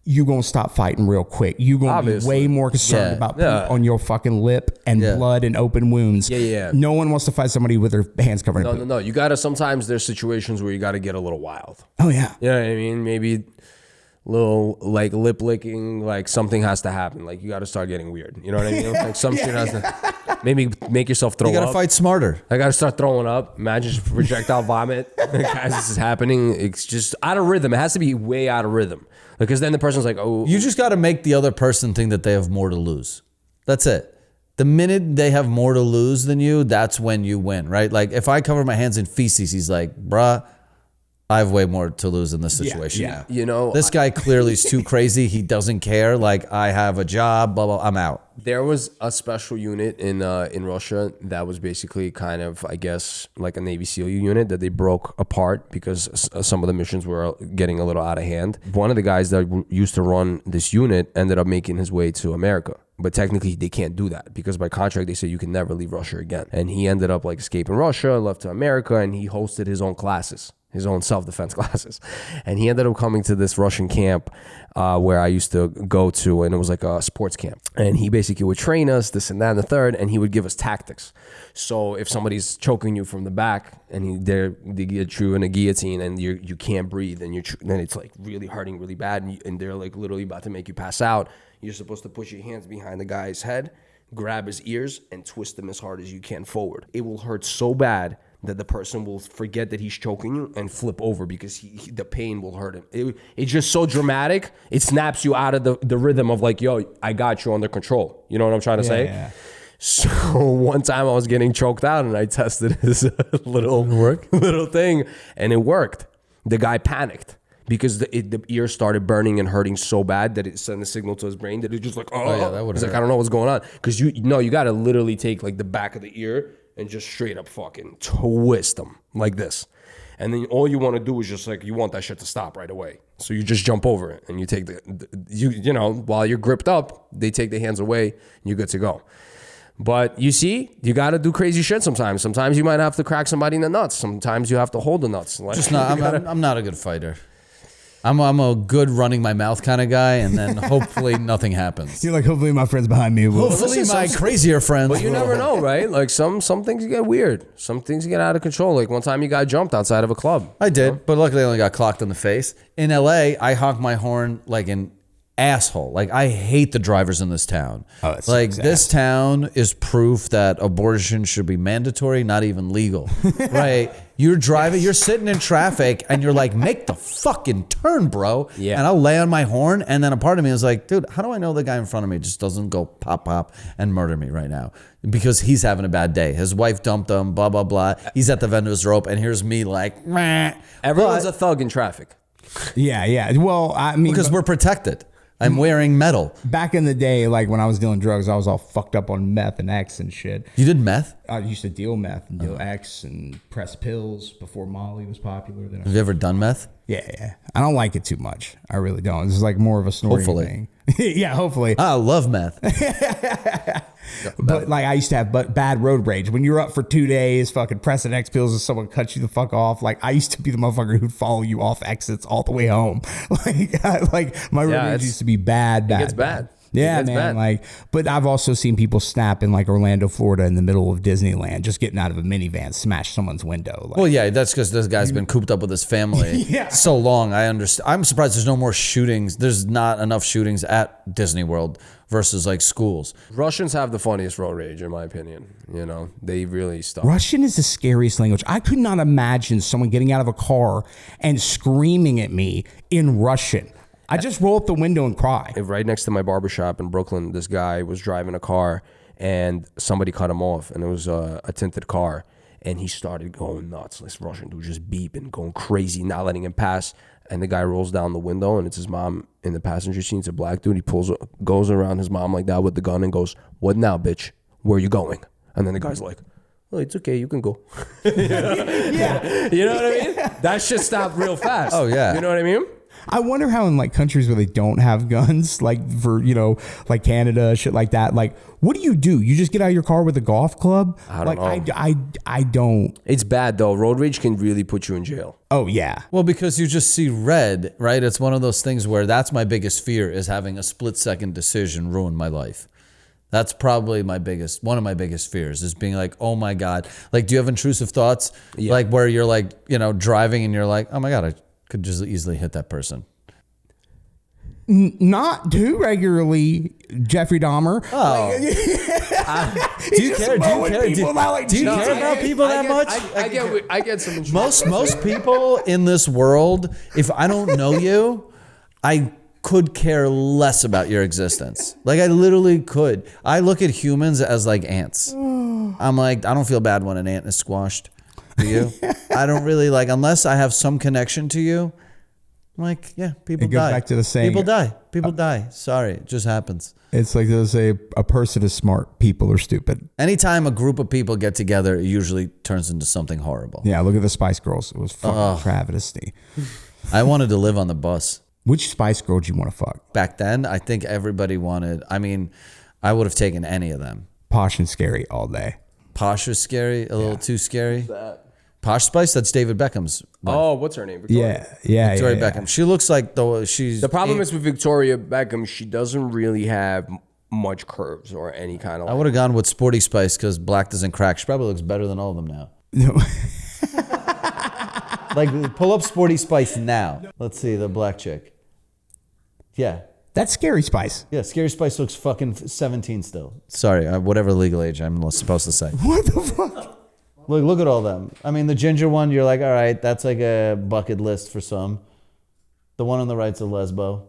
you're going to stop fighting real quick. You're going to be way more concerned about poop on your fucking lip and blood and open wounds. Yeah. No one wants to fight somebody with their hands covered in poop. No. You got to, sometimes there's situations where you got to get a little wild. Oh, yeah. You know what I mean? Maybe little like lip licking, like something has to happen. Like you got to start getting weird. You know what I mean? Like some shit has to, maybe make yourself throw up. You got to fight smarter. I got to start throwing up. Imagine just projectile vomit. Guys, this is happening. It's just out of rhythm. It has to be way out of rhythm. Because then the person's like, oh. You just got to make the other person think that they have more to lose. That's it. The minute they have more to lose than you, that's when you win, right? Like if I cover my hands in feces, he's like, bruh, I have way more to lose in this situation now. You know, this guy clearly is too crazy. He doesn't care. Like I have a job, blah, blah, I'm out. There was a special unit in Russia that was basically kind of, I guess, like a Navy SEAL unit that they broke apart because some of the missions were getting a little out of hand. One of the guys that used to run this unit ended up making his way to America. But technically, they can't do that because by contract, they say you can never leave Russia again. And he ended up like escaping Russia, left to America, and he hosted his own classes. His own self-defense classes. And he ended up coming to this Russian camp where I used to go to, and it was like a sports camp. And he basically would train us, this and that and the third, and he would give us tactics. So if somebody's choking you from the back and they get you in a guillotine and you can't breathe and then it's like really hurting really bad and they're like literally about to make you pass out, you're supposed to put your hands behind the guy's head, grab his ears, and twist them as hard as you can forward. It will hurt so bad that the person will forget that he's choking you and flip over because the pain will hurt him. It's just so dramatic. It snaps you out of the rhythm of like, yo, I got you under control. You know what I'm trying to say? Yeah. So one time I was getting choked out and I tested his little thing and it worked. The guy panicked because the ear started burning and hurting so bad that it sent a signal to his brain that it just like, that would. He's like, I don't know what's going on. Because you got to literally take like the back of the ear and just straight up fucking twist them like this. And then all you want to do is just like, you want that shit to stop right away. So you just jump over it and you take you know, while you're gripped up, they take their hands away and you're good to go. But you see, you got to do crazy shit sometimes. Sometimes you might have to crack somebody in the nuts. Sometimes you have to hold the nuts. Like, just not, I'm not a good fighter. I'm a good running my mouth kind of guy, and then hopefully nothing happens. You're like, hopefully my friends behind me will. Hopefully my crazier friends. But you never know, right? Like some things get weird. Some things get out of control. Like one time you got jumped outside of a club. I did, but luckily I only got clocked in the face. In LA, I honk my horn like an asshole. Like I hate the drivers in this town. Oh, that's like this town is proof that abortion should be mandatory, not even legal. Right? You're driving, you're sitting in traffic, and you're like, make the fucking turn, bro. Yeah. And I'll lay on my horn, and then a part of me is like, dude, how do I know the guy in front of me just doesn't go pop, pop, and murder me right now? Because he's having a bad day. His wife dumped him, blah, blah, blah. He's at the vendor's rope, and here's me like, meh. Everyone's a thug in traffic. Yeah. Well, I mean, because we're protected. I'm wearing metal. Back in the day, like when I was dealing drugs, I was all fucked up on meth and X and shit. You did meth? I used to deal meth and deal X and press pills before Molly was popular. Then have you ever done meth? Yeah. I don't like it too much. I really don't. This is like more of a snorting thing. Yeah, hopefully. I love meth. But like I used to have bad road rage. When you're up for 2 days, fucking pressing X pills and someone cuts you the fuck off. Like I used to be the motherfucker who'd follow you off exits all the way home. Like my road rage used to be bad. It gets bad. Yeah, man. Bad. Like, but I've also seen people snap in like Orlando, Florida, in the middle of Disneyland, just getting out of a minivan, smash someone's window. Like, well, yeah, that's because this guy's been cooped up with his family so long. I understand. I'm surprised there's no more shootings. There's not enough shootings at Disney World versus like schools. Russians have the funniest road rage, in my opinion. You know, they really stuff. Russian is the scariest language. I could not imagine someone getting out of a car and screaming at me in Russian. I just roll up the window and cry. Right next to my barbershop in Brooklyn, this guy was driving a car and somebody cut him off, and it was a tinted car, and he started going nuts. This Russian dude just beeping, going crazy, not letting him pass. And the guy rolls down the window, and it's his mom in the passenger seat. It's a black dude. He goes around his mom like that with the gun and goes, "What now, bitch? Where are you going?" And then the guy's like, oh, it's okay, you can go. Yeah. You know what I mean? That shit stopped real fast. Oh, yeah. You know what I mean? I wonder how in like countries where they don't have guns, like for, you know, like Canada, shit like that. Like, what do? You just get out of your car with a golf club? I don't know. I don't. It's bad though. Road rage can really put you in jail. Oh, yeah. Well, because you just see red, right? It's one of those things where that's my biggest fear, is having a split-second decision ruin my life. That's probably one of my biggest fears, is being like, oh my God. Like, do you have intrusive thoughts? Yeah. Like where you're like, you know, driving and you're like, oh my God, I could just easily hit that person. Not too regularly, Jeffrey Dahmer. Oh. Do you care? Do you care? Do you care about people that much? I get some intrusive. Most people in this world, if I don't know you, I could care less about your existence. Like, I literally could. I look at humans as like ants. I'm like, I don't feel bad when an ant is squashed. Do you? I don't really, like, unless I have some connection to you. I'm like, yeah, people It goes die. back to the saying. People die. People die. Sorry, it just happens. It's like they say, a person is smart, people are stupid. Anytime a group of people get together, it usually turns into something horrible. Yeah, look at the Spice Girls. It was fucking travesty. I wanted to live on the bus. Which Spice Girl do you want to fuck? Back then, I think everybody wanted, I mean, I would have taken any of them. Posh and scary all day. Posh was scary, a little too scary. Posh Spice, that's David Beckham's wife. Oh, what's her name? Victoria. Yeah. Victoria yeah. Beckham. She looks like she's... The problem is with Victoria Beckham, she doesn't really have much curves or any kind of. I would have gone with Sporty Spice because black doesn't crack. She probably looks better than all of them now. Like, pull up Sporty Spice now. Let's see, the black chick. Yeah. That's Scary Spice. Yeah, Scary Spice looks fucking 17 still. Sorry, whatever legal age I'm supposed to say. What the fuck? Look at all them. I mean, the ginger one, you're like, all right, that's like a bucket list for some. The one on the right's a lesbo.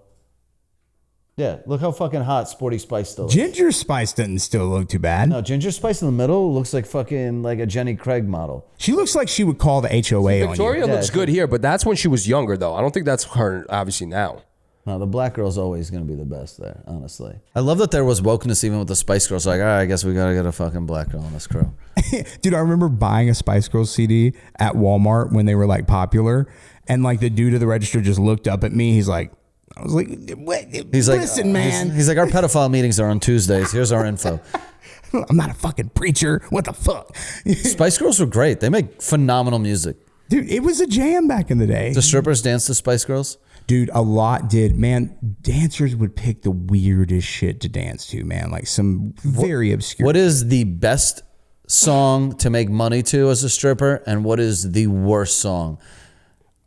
Yeah, look how fucking hot Sporty Spice still is. Ginger Spice doesn't still look too bad. No, Ginger Spice in the middle looks like fucking like a Jenny Craig model. She looks like she would call the HOA Victoria on you. looks good here, but that's when she was younger, though. I don't think that's her, obviously, now. No, the black girl's always going to be the best there, honestly. I love that there was wokeness even with the Spice Girls. Like, all right, I guess we got to get a fucking black girl in this crew. Dude, I remember buying a Spice Girls CD at Walmart when they were like popular. And like the dude at the register just looked up at me. I was like, what? He's like, listen, man. He's like, our pedophile meetings are on Tuesdays. Here's our info. I'm not a fucking preacher. What the fuck? Spice Girls were great. They make phenomenal music. Dude, it was a jam back in the day. The strippers danced to Spice Girls? Dude, a lot did. Man, dancers would pick the weirdest shit to dance to, man. Like some very obscure. What is the best song to make money to as a stripper, and what is the worst song?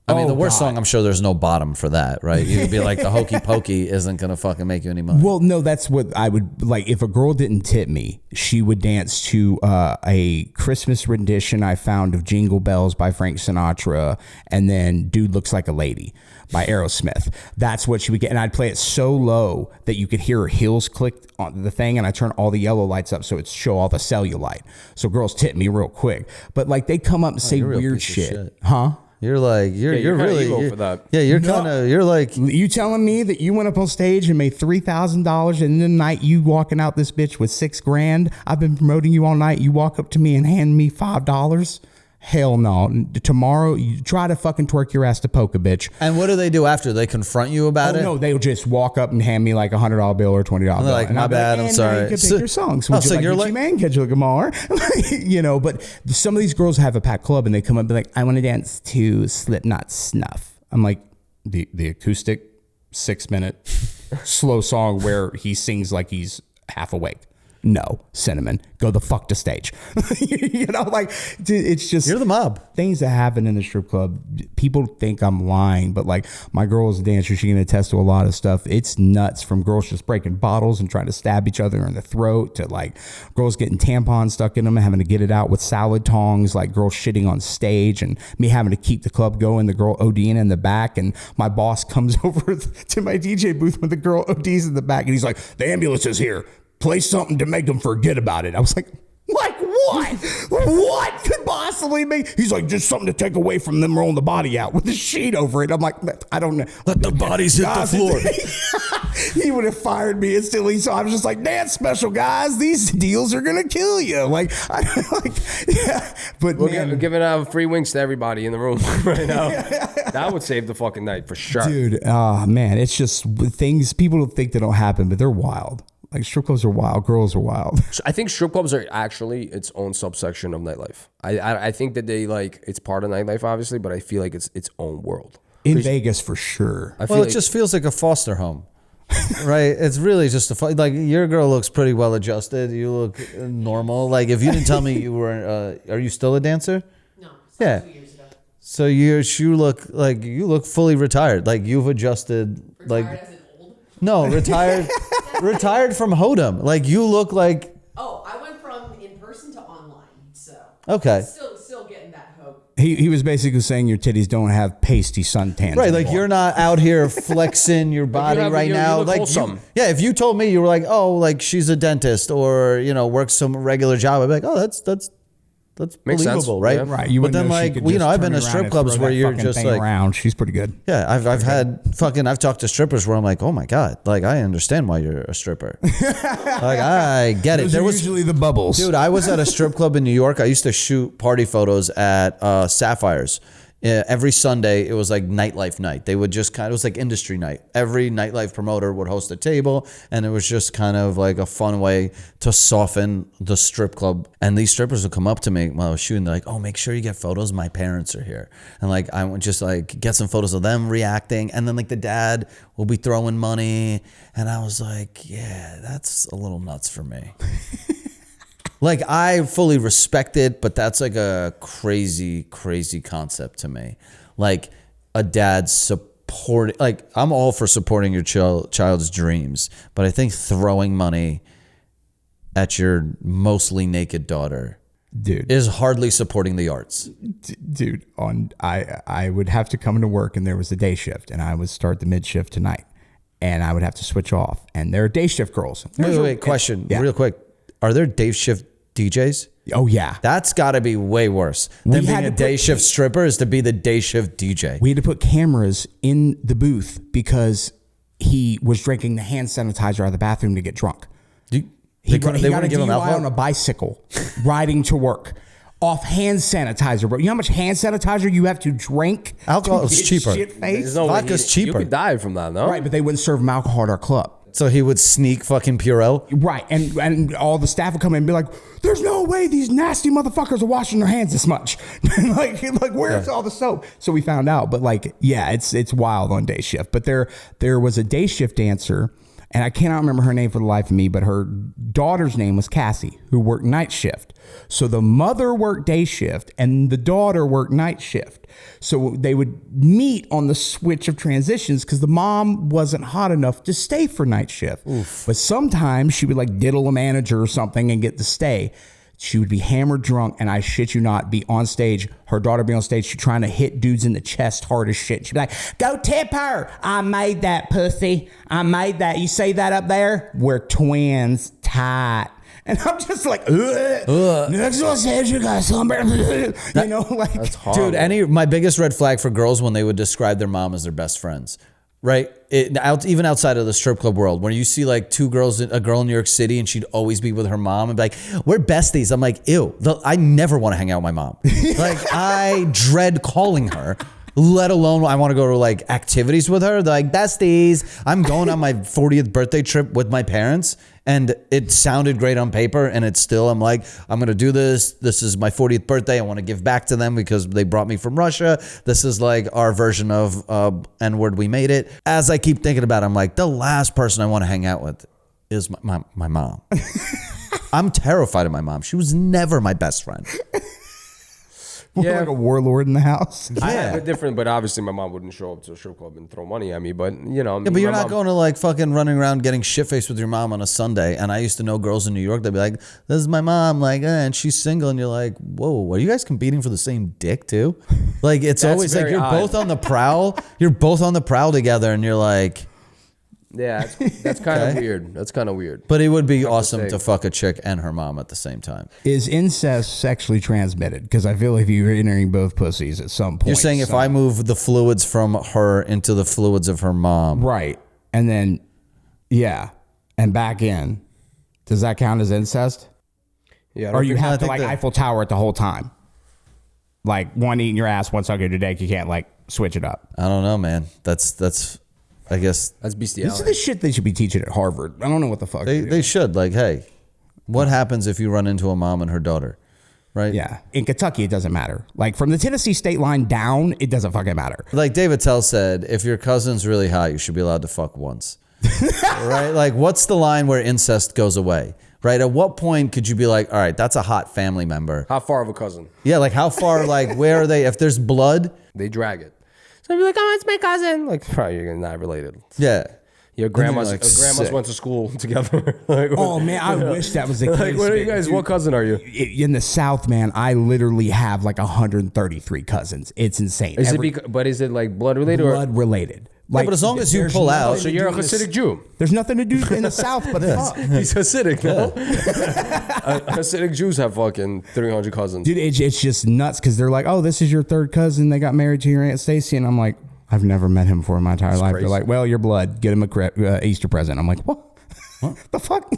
I mean, the worst song, I'm sure there's no bottom for that, right? You could be like, the Hokey Pokey isn't going to fucking make you any money. Well, no, that's what I would like. If a girl didn't tip me, she would dance to a Christmas rendition I found of Jingle Bells by Frank Sinatra, and then Dude Looks Like a Lady by Aerosmith. That's what she would get. And I'd play it so low that you could hear her heels click on the thing, and I turn all the yellow lights up so it'd show all the cellulite. So girls tip me real quick. But like they come up and say weird shit. Huh? You're like, you're really evil for that. Yeah, you're like, You telling me that you went up on stage and made $3,000 and the night you walking out this bitch with $6,000? I've been promoting you all night. You walk up to me and hand me $5? Hell no. Tomorrow, you try to fucking twerk your ass to poke a bitch. and what do they do after? They confront you about it? No, they'll just walk up and hand me like $100 bill or $20 bill. like, And my I'll be bad, I'm "And sorry." now you can pick So- your songs. Oh, Would so you you're like like- Gucci Man? Kendrick Lamar? You know, but some of these girls have a packed club and they come up and be like, I want to dance to Slipknot Snuff. I'm like, the acoustic 6-minute slow song where he sings like he's half awake. No, Cinnamon, go the fuck to stage. You know, like, dude, it's just You're the mob. things that happen in the strip club. People think I'm lying, but like my girl is a dancer. She can attest to a lot of stuff. It's nuts, from girls just breaking bottles and trying to stab each other in the throat to like girls getting tampons stuck in them and having to get it out with salad tongs, like girls shitting on stage and me having to keep the club going, the girl ODing in the back, and my boss comes over to my DJ booth when the girl ODs in the back and he's like, the ambulance is here. Play something to make them forget about it. I was like what? What could possibly be? He's like, just something to take away from them rolling the body out with a sheet over it. I'm like, I don't know. Let the bodies hit the floor. He would have fired me instantly. So I was just like, dance special, guys. These deals are going to kill you. Like, but We're giving out free wings to everybody in the room right now. That would save the fucking night for sure. Dude, man, it's just things people don't think they don't happen, but they're wild. Like strip clubs are wild, girls are wild. I think strip clubs are actually its own subsection of nightlife. I think that they it's part of nightlife, obviously, but I feel like it's its own world. In Vegas, for sure. Well, it just feels like a foster home. Right? It's really just like your girl looks pretty well adjusted. You look normal. Like if you didn't tell me you were, are you still a dancer? No. Yeah. 2 years ago. So you look fully retired. Like you've adjusted. Retired as in old? No, retired. Retired from Hodem. Like you look like. Oh, I went from in person to online. So. Okay. Still getting that hope. He was basically saying your titties don't have pasty suntans. Right, like anymore. you're not out here flexing your body right now. look Like, wholesome. if you told me you were like, oh, like she's a dentist or works some regular job, I'd be like, oh, that's Makes sense. believable, right? Yeah. Right. You but wouldn't then know she like could you know, just I've been turn to around strip and clubs throw where that you're fucking just thing like, around. She's pretty good. yeah, I've talked to strippers where I'm like, oh my god, like I understand why you're a stripper. Like I get it. Those There are was usually the bubbles. Dude, I was at a strip club in New York. I used to shoot party photos at Sapphires. Every Sunday, it was like nightlife night. They would just it was like industry night. Every nightlife promoter would host a table, and it was just kind of like a fun way to soften the strip club. And these strippers would come up to me while I was shooting. They're like, oh, make sure you get photos. My parents are here. And like, I would just like get some photos of them reacting. And then like the dad will be throwing money. And I was like, yeah, that's a little nuts for me. Like, I fully respect it, but that's like a crazy, crazy concept to me. Like, a dad support, like, I'm all for supporting your child's dreams, but I think throwing money at your mostly naked daughter dude, is hardly supporting the arts. dude, I would have to come into work and there was a day shift and I would start the mid shift tonight and I would have to switch off. And there are day shift girls. Wait, question, real quick. Are there day shift DJs? Oh, yeah. That's got to be way worse than We being had a to day put- shift stripper is to be the day shift DJ. We had to put cameras in the booth because he was drinking the hand sanitizer out of the bathroom to get drunk. They He got a wouldn't give him DUI alcohol? on a bicycle riding to work off hand sanitizer, bro. You know how much hand sanitizer you have to drink? Alcohol to is get cheaper. shit-faced? There's no way Vodka's cheaper. You could die from that, no? Right, but they wouldn't serve him alcohol at our club. So he would sneak fucking Purell. Right, and all the staff would come in and be like, "There's no way these nasty motherfuckers are washing their hands this much. like where's all the soap?" So we found out, but like, yeah, it's wild on day shift. But there was a day shift dancer, and I cannot remember her name for the life of me, but her daughter's name was Cassie, who worked night shift. So the mother worked day shift, and the daughter worked night shift. So they would meet on the switch of transitions because the mom wasn't hot enough to stay for night shift. Oof. But sometimes she would like diddle a manager or something and get to stay. She would be hammered drunk, and I shit you not, be on stage. Her daughter be on stage. She's trying to hit dudes in the chest hard as shit. She'd be like, "Go tip her. I made that, pussy. I made that. You see that up there? We're twins. Tight." And I'm just like, next one says you got something. You know, like, That's horrible. Dude, my biggest red flag for girls when they would describe their mom as their best friends, right? Even outside of the strip club world, where you see like two girls, a girl in New York City, and she'd always be with her mom and be like, "We're besties." I'm like, ew. I never want to hang out with my mom. Like, I dread calling her. Let alone I want to go to like activities with her. They're like, besties. I'm going on my 40th birthday trip with my parents, and it sounded great on paper, and it's still, I'm like, I'm going to do this. This is my 40th birthday. I want to give back to them because they brought me from Russia. This is like our version of N-word, we made it. As I keep thinking about it, I'm like, the last person I want to hang out with is my mom. I'm terrified of my mom. She was never my best friend. we're like a warlord in the house. I have it different, but obviously my mom wouldn't show up to a strip club and throw money at me. But you know, Yeah, but you're not going to like fucking running around getting shit faced with your mom on a Sunday. And I used to know girls in New York, they'd be like, "This is my mom," like, and she's single, and you're like, "Whoa, are you guys competing for the same dick too?" Like, it's That's always like very you're odd. both on the prowl. You're both on the prowl together, and you're like, Yeah, that's kind of weird. That's kind of weird. But it would be awesome to fuck a chick and her mom at the same time. Is incest sexually transmitted? Because I feel like you're entering both pussies at some point. You're saying if I move the fluids from her into the fluids of her mom. Right. And then, yeah, and back in, does that count as incest? Yeah. Or you have to think like that- Eiffel Tower it the whole time? Like one eating your ass, one sucking your dick. You can't like switch it up. I don't know, man. That's I guess That's This is bestiality. the shit they should be teaching at Harvard. I don't know what the fuck. they should. Like, hey, what happens if you run into a mom and her daughter? Right? Yeah. In Kentucky, it doesn't matter. Like from the Tennessee state line down, it doesn't fucking matter. Like David Tell said, if your cousin's really hot, you should be allowed to fuck once. Right? Like, what's the line where incest goes away? Right? At what point could you be like, all right, that's a hot family member? How far of a cousin? Yeah, like how far, like where are they? If there's blood, They drag it. So I'd be like, oh, it's my cousin. Like, probably you're not related. yeah. Your grandmas, like, grandmas sick. went to school together. Like, Oh man, I wish that was the case. like, what are you man. guys? Dude, What cousin are you? in the South, man, I literally have like 133 cousins. It's insane. Is but is it like blood related or? blood related? Like, but as long as you there's pull nothing out- to So you're a do in the- Hasidic Jew. There's nothing to do in the South but fuck. He's Hasidic, no? Hasidic Jews have fucking 300 cousins. Dude, it's just nuts because they're like, oh, this is your third cousin. They got married to your Aunt Stacy. And I'm like, I've never met him before in my entire life. crazy. They're like, well, your blood. Get him a Easter present. I'm like, what? The fuck?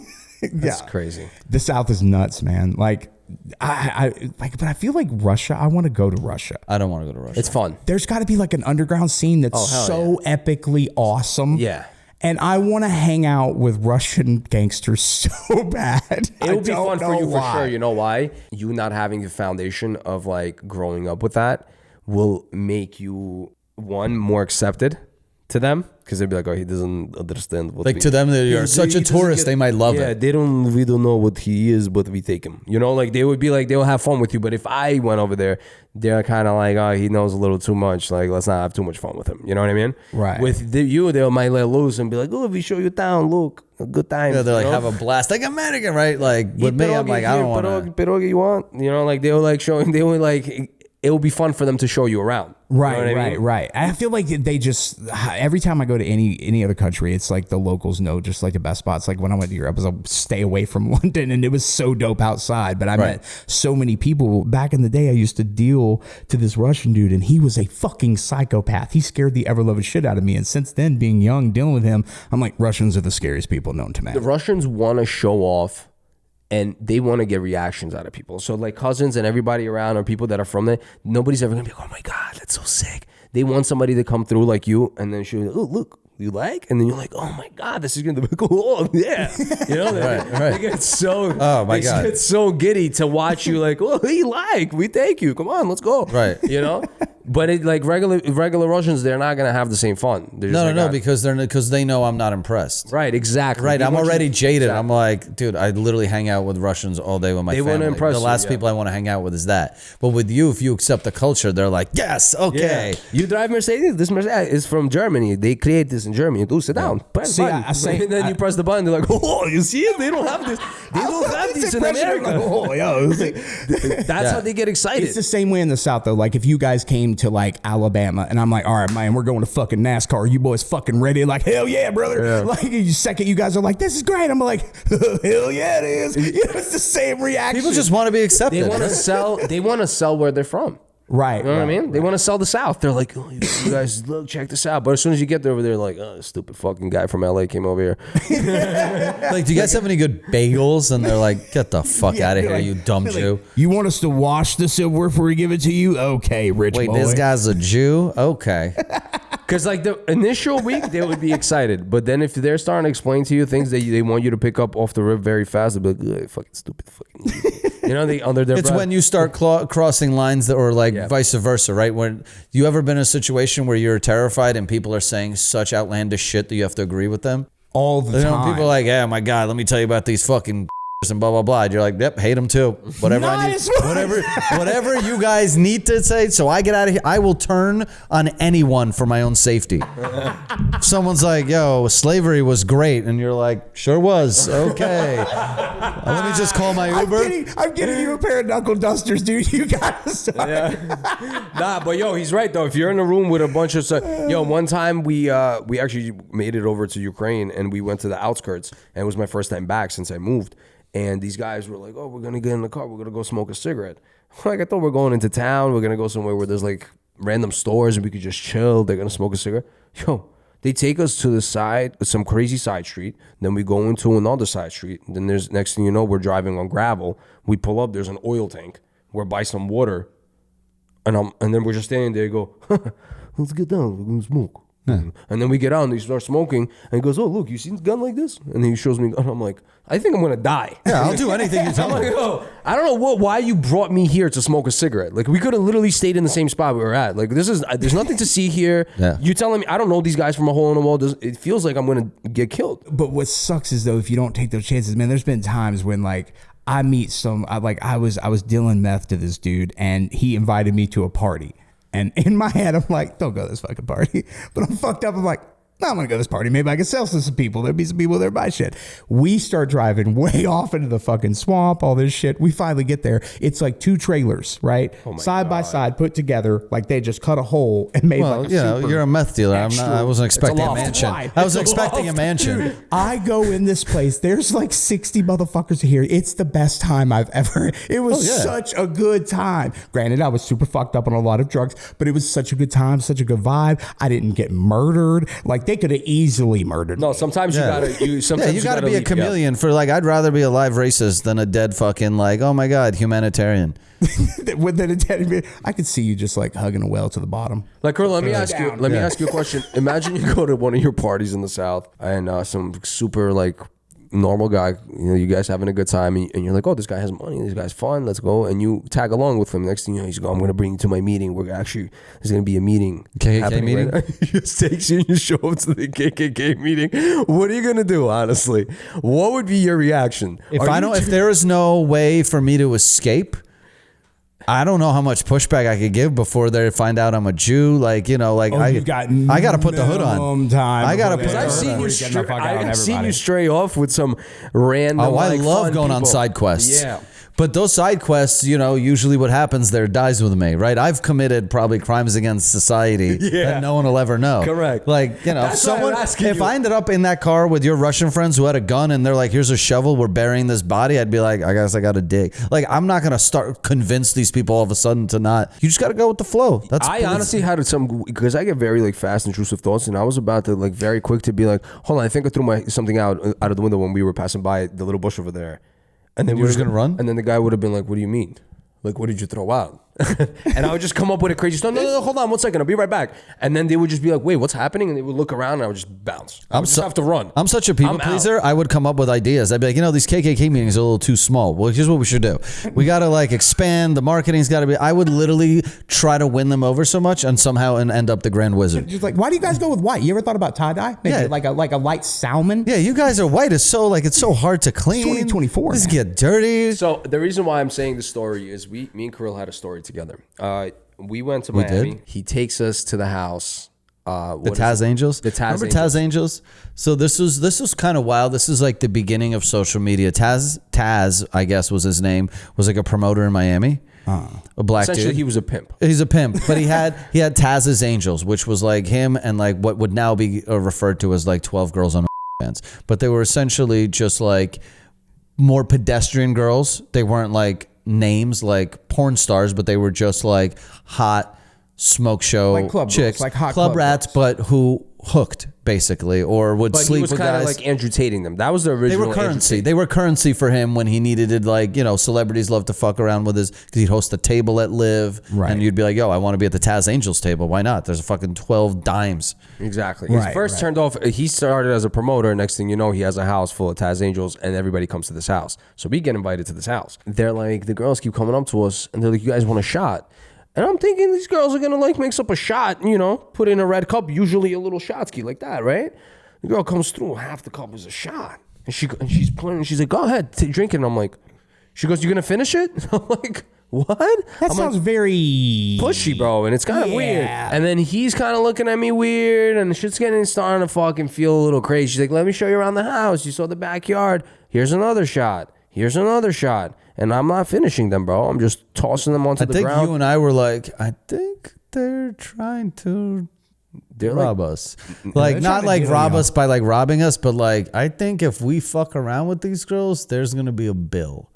That's Yeah. crazy. The South is nuts, man. Like, but I feel like Russia. I want to go to Russia. I don't want to go to Russia. It's fun. There's got to be like an underground scene that's hell so epically awesome. Yeah. And I want to hang out with Russian gangsters so bad. It would be fun for you for why. sure. You know why? You not having the foundation of like growing up with that will make you more accepted to them because they'd be like, oh, he doesn't understand what like to them, you're such a tourist, they might love it. we don't know what he is, but we take him. You know, like they would be like, they'll have fun with you. But if I went over there, they're kind of like, oh, he knows a little too much. Like, let's not have too much fun with him. You know what I mean? Right. With you, they might let loose and be like, oh, we show you town, look, a good time. Yeah, they're like, you know? have a blast. Like American, right? Like with me, I'm like, I don't want to. Pierogi you want? You know, like they were like showing, they were like, it would be fun for them to show you around. Right, You know what I mean? right. I feel like they just every time I go to any other country, it's like the locals know just like the best spots. Like when I went to Europe, I was like, stay away from London, and it was so dope outside. But I met so many people back in the day. I used to deal to this Russian dude, and he was a fucking psychopath. He scared the ever loving shit out of me. And since then, being young, dealing with him, I'm like, Russians are the scariest people known to man. The Russians want to show off and they want to get reactions out of people. So like cousins and everybody around or people that are from there, nobody's ever going to be like, oh my God, that's so sick. They want somebody to come through like you and then show you, oh, look, you like? And then you're like, oh my God, this is going to be cool. Oh, yeah. You know, they get so, my God. Get so giddy to watch you like, oh, you like, we thank you. Come on, let's go. Right. You know? But it like regular Russians, they're not gonna have the same fun. They're just No, like, because they know I'm not impressed. Right, exactly. Right, They I'm want you- already jaded. Exactly. I'm like, dude, I literally hang out with Russians all day with my They wanna family. impress The you, last yeah. people I want to hang out with is that. But with you, if you accept the culture, they're like, yes, okay. Yeah. You drive Mercedes. This Mercedes is from Germany. They create this in Germany. Do sit down. Press See, button. I say- and then you press the button. They're like, oh, you see it? They don't have this. They don't have this in America. Oh, yo, That's how they get excited. it's the same way in the South though. Like if you guys came to like Alabama and I'm like, all right, man, we're going to fucking NASCAR. Are you boys fucking ready? Like, hell yeah, brother. Yeah. Like the second you guys are like, this is great. I'm like, hell yeah, it is. You know, it's the same reaction. People just want to be accepted. They want to sell. They want to sell where they're from. right. You know what I mean? They want to sell the South. They're like, oh, you guys, look, check this out. But as soon as you get there over there, like, oh, stupid fucking guy from LA came over here. Like, do you guys have any good bagels? And they're like, get the fuck Yeah, out of they're here, like- you dumb they're like, Jew. you want us to wash the silverware before we give it to you? Okay, rich Wait, boy. this guy's a Jew? Okay. Because like the initial week, they would be excited. But then if they're starting to explain to you things that they want you to pick up off the rip very fast, they'll be like, "Ugh, fucking stupid, fucking idiot." You know, they under their It's breath. when you start crossing lines that, or like vice versa, right? When you ever been in a situation where you're terrified and people are saying such outlandish shit that you have to agree with them? all the You know, time. people are like, yeah, my God, let me tell you about these fucking and blah blah blah. And you're like, yep, hate them too. Whatever I need, Nice. whatever you guys need to say, so I get out of here. I will turn on anyone for my own safety. If someone's like, yo, slavery was great, and you're like, sure was. Okay, let me just call my Uber. I'm getting you a pair of knuckle dusters, dude. You gotta start. Nah, but yo, he's right though. If you're in a room with a bunch of one time we actually made it over to Ukraine and we went to the outskirts, and it was my first time back since I moved. And these guys were like, "Oh, we're gonna get in the car. We're gonna go smoke a cigarette." Like I thought we're going into town. We're gonna go somewhere where there's like random stores and we could just chill. They're gonna smoke a cigarette. Yo, they take us to the side, some crazy side street. Then we go into another side street. Then there's next thing you know, we're driving on gravel. We pull up. There's an oil tank. We're by some water, and then we're just standing there. Go, let's get down. We're gonna smoke. And then we get out and they start smoking. And he goes, "Oh, look, you seen a gun like this?" And he shows me. And I'm like, "I think I'm gonna die." Yeah, I'll do anything you tell I'm me. like, "Oh, I don't know why you brought me here to smoke a cigarette. Like we could have literally stayed in the same spot we were at. Like there's nothing to see here. Yeah. You're telling me I don't know these guys from a hole in the wall. It feels like I'm gonna get killed." But what sucks is though, if you don't take those chances, man, there's been times when like I meet I was dealing meth to this dude and he invited me to a party. And in my head, I'm like, don't go to this fucking party. But I'm fucked up. I'm like, no, I'm going to go to this party. Maybe I can sell to some people. There'll be some people there buy shit. We start driving way off into the fucking swamp, all this shit. We finally get there. It's like two trailers, right? Side by side, put together. Like they just cut a hole and made Well, like a you know, super you're a meth dealer. I wasn't expecting a loft. mansion. Why? I was It's a expecting a loft. mansion. Dude, I go in this place. There's like 60 motherfuckers here. It's the best time I've ever. It was such a good time. Granted, I was super fucked up on a lot of drugs, but it was such a good time, such a good vibe. I didn't get murdered. Like they could have easily murdered No, me. sometimes Yeah. you gotta be a chameleon for like, I'd rather be a live racist than a dead fucking like, oh my God, humanitarian. With that, I could see you just like hugging a whale to the bottom. Like, Carl, let me ask you. down. Let me ask you a question. Imagine you go to one of your parties in the South, and some super like normal guy, you guys having a good time, and you're like, oh, this guy has money, this guy's fun, let's go, and you tag along with him. Next thing you know, he's going, I'm going to bring you to my meeting. There's going to be a meeting. KKK meeting? Right? He just takes you and you show up to the KKK meeting. What are you going to do, honestly? What would be your reaction? If there is no way for me to escape, I don't know how much pushback I could give before they find out I'm a Jew. Like, you know, like I got to put the hood on. Time I got to before put they the I've hood seen on. you Getting the fuck out on I've seen everybody. you stray off with some random. Oh, I like, love fun going on people. side quests. Yeah. But those side quests, you know, usually what happens there dies with me, right? I've committed probably crimes against society that no one will ever know. Correct. Like, you know, That's why I'm asking if you. I ended up in that car with your Russian friends who had a gun and they're like, here's a shovel, we're burying this body, I'd be like, I guess I got to dig. Like, I'm not going to start convince these people all of a sudden to not. You just got to go with the flow. I honestly had some, because I get very like fast, intrusive thoughts, and I was about to like very quick to be like, hold on, I think I threw something out of the window when we were passing by the little bush over there. And then You were just gonna run? And then the guy would have been like, what do you mean? Like, what did you throw out? And I would just come up with a crazy story. No, hold on 1 second. I'll be right back. And then they would just be like, wait, what's happening? And they would look around and I would just bounce. I would just have to run. I'm such a people I'm out. pleaser. I would come up with ideas. I'd be like, you know, these KKK meetings are a little too small. Well, here's what we should do. We got to like expand. The marketing's got to be. I would literally try to win them over so much and somehow end up the Grand Wizard. Just like, why do you guys go with white? You ever thought about tie dye? Maybe Yeah. like a light salmon. Yeah, you guys are white. It's so hard to clean. 2024, Just man. get dirty. So the reason why I'm saying this story is me and Kirill had a story together. We went to Miami. did? He takes us to the house. The Taz Angels. The Taz Remember Angels. Taz Angels? So this was kind of wild. This is like the beginning of social media. Taz, I guess was his name, was like a promoter in Miami. A black Essentially, dude. he was a pimp. He's a pimp, but he had Taz's Angels, which was like him and like what would now be referred to as like 12 girls on bands. But they were essentially just like more pedestrian girls. They weren't like names like porn stars, but they were just like hot smoke show Like club girls, chicks, like hot club club rats, but who hooked basically or would But he sleep was with kind of guys. like Andrew Tating them. That was the original. They were Andrew currency. Tate. They were currency for him when he needed it. Like, you know, celebrities love to fuck around with his, because he'd host a table at Live. Right. And you'd be like, yo, I want to be at the Taz Angels table. Why not? There's a fucking 12 dimes. Exactly. Right, He first right. turned off. He started as a promoter. Next thing you know, he has a house full of Taz Angels, and everybody comes to this house. So we get invited to this house. They're like, the girls keep coming up to us, and they're like, you guys want a shot? And I'm thinking these girls are gonna like mix up a shot, you know, put in a red cup, usually a little shot ski like that, right? The girl comes through, half the cup is a shot. And she's playing. She's like, go ahead, drink it. And I'm like, she goes, you gonna finish it? I'm like, what? That sounds very pushy, bro, and it's kind of weird. And then he's kind of looking at me weird, and the shit's starting to fucking feel a little crazy. She's like, let me show you around the house. You saw the backyard. Here's another shot. Here's another shot. And I'm not finishing them, bro. I'm just tossing them onto the ground. I think you and I were like, I think they're trying to rob us. Like, not like rob us by like robbing us, but like, I think if we fuck around with these girls, there's going to be a bill.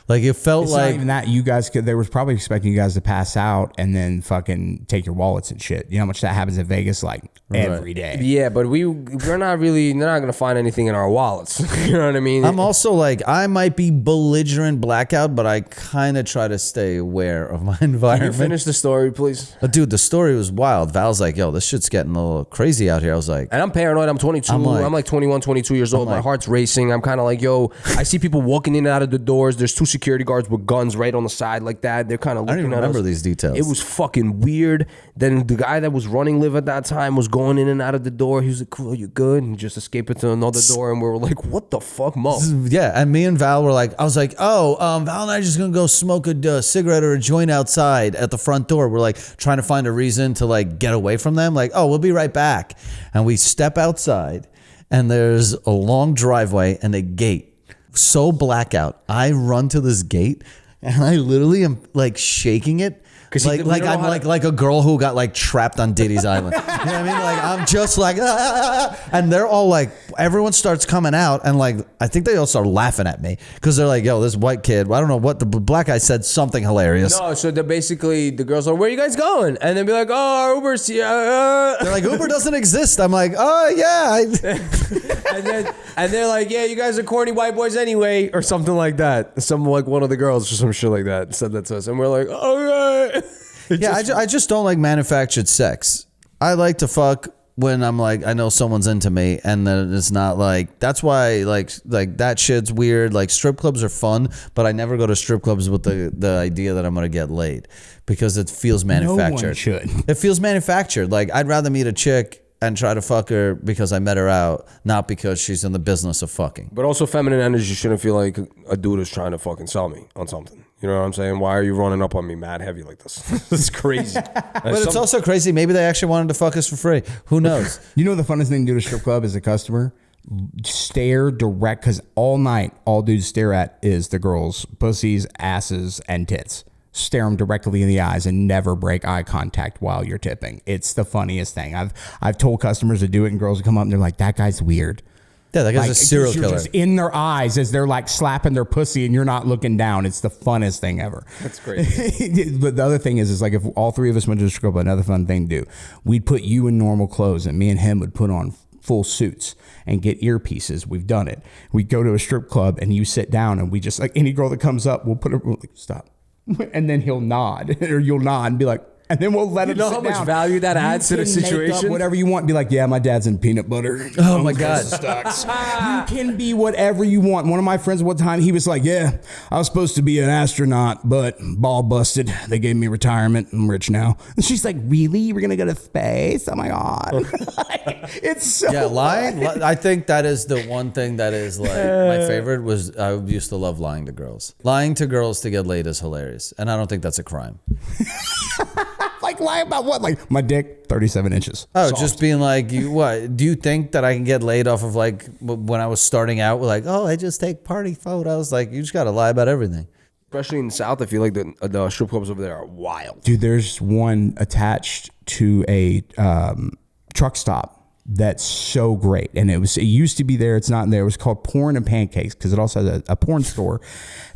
Like, it felt it's like... not even that. You guys could... They was probably expecting you guys to pass out and then fucking take your wallets and shit. You know how much that happens in Vegas? Like, every day. Yeah, but we're not really... They're not going to find anything in our wallets. You know what I mean? I'm also like... I might be belligerent blackout, but I kind of try to stay aware of my environment. Can you finish the story, please? Dude, the story was wild. Val's like, yo, this shit's getting a little crazy out here. I was like... And I'm paranoid. I'm 22. I'm like 21, 22 years old. My heart's racing. I'm kind of like, yo, I see people walking in and out of the doors. There's 2 security guards with guns right on the side like that. They're kind of looking at us. I don't even remember these details. It was fucking weird. Then the guy that was running live at that time was going in and out of the door. He was like, cool, you good? And just escaped into another door. And we were like, what the fuck, Mo? Yeah, and me and Val were like, I was like, Val and I are just going to go smoke a cigarette or a joint outside at the front door. We're like trying to find a reason to like get away from them. Like, we'll be right back. And we step outside and there's a long driveway and a gate. So blackout, I run to this gate and I literally am like shaking it. Like I'm like a girl who got like trapped on Diddy's Island. You know what I mean? Like I'm just like, and they're all like, everyone starts coming out, and like I think they all start laughing at me because they're like, yo, this white kid, I don't know what the black guy said something hilarious. No, so they're basically the girls are, where are you guys going? And they'll be like, oh, our Uber's here. They're like, Uber doesn't exist. I'm like, oh yeah. and they're like, yeah, you guys are corny white boys anyway, or something like that. Some like one of the girls or some shit like that said that to us, and we're like, okay. Yeah, I just don't like manufactured sex. I like to fuck when I'm like, I know someone's into me, and then it's not like, that's why like that shit's weird. Like strip clubs are fun, but I never go to strip clubs with the idea that I'm gonna get laid because it feels manufactured. No one should. It feels manufactured. Like I'd rather meet a chick and try to fuck her because I met her out, not because she's in the business of fucking. But also feminine energy shouldn't feel like a dude is trying to fucking sell me on something. You know what I'm saying? Why are you running up on me mad heavy like this? This is crazy. But it's also crazy. Maybe they actually wanted to fuck us for free. Who knows? You know the funnest thing to do to a strip club as a customer? Stare direct, because all night, all dudes stare at is the girls' pussies, asses, and tits. Stare them directly in the eyes and never break eye contact while you're tipping. It's the funniest thing. I've told customers to do it, and girls come up and they're like, that guy's weird. Yeah, that guy's a serial killer. You're just in their eyes as they're like slapping their pussy and you're not looking down. It's the funnest thing ever. That's crazy. But the other thing is like if all 3 of us went to the strip club, another fun thing to do, we'd put you in normal clothes and me and him would put on full suits and get earpieces. We've done it. We'd go to a strip club and you sit down and we just like any girl that comes up, we'll like, stop. And then he'll nod or you'll nod and be like, and then we'll let him sit down. You know how much value that adds to the situation? Make up whatever you want. Be like, yeah, my dad's in peanut butter. Oh my God. You can be whatever you want. One of my friends one time, he was like, yeah, I was supposed to be an astronaut, but ball busted. They gave me retirement. I'm rich now. And she's like, really? We're going to go to space? Oh my God. It's so lying. I think that is the one thing that is like my favorite was I used to love lying to girls. Lying to girls to get laid is hilarious. And I don't think that's a crime. Like lie about what? Like my dick, 37 inches. Oh, Soft. just being like, what? Do you think that I can get laid off of like when I was starting out? Like, oh, I just take party photos. Like, you just got to lie about everything. Especially in the South, I feel like the strip clubs over there are wild. Dude, there's one attached to a truck stop that's so great. And it used to be there. It's not there. It was called Porn and Pancakes because it also has a porn store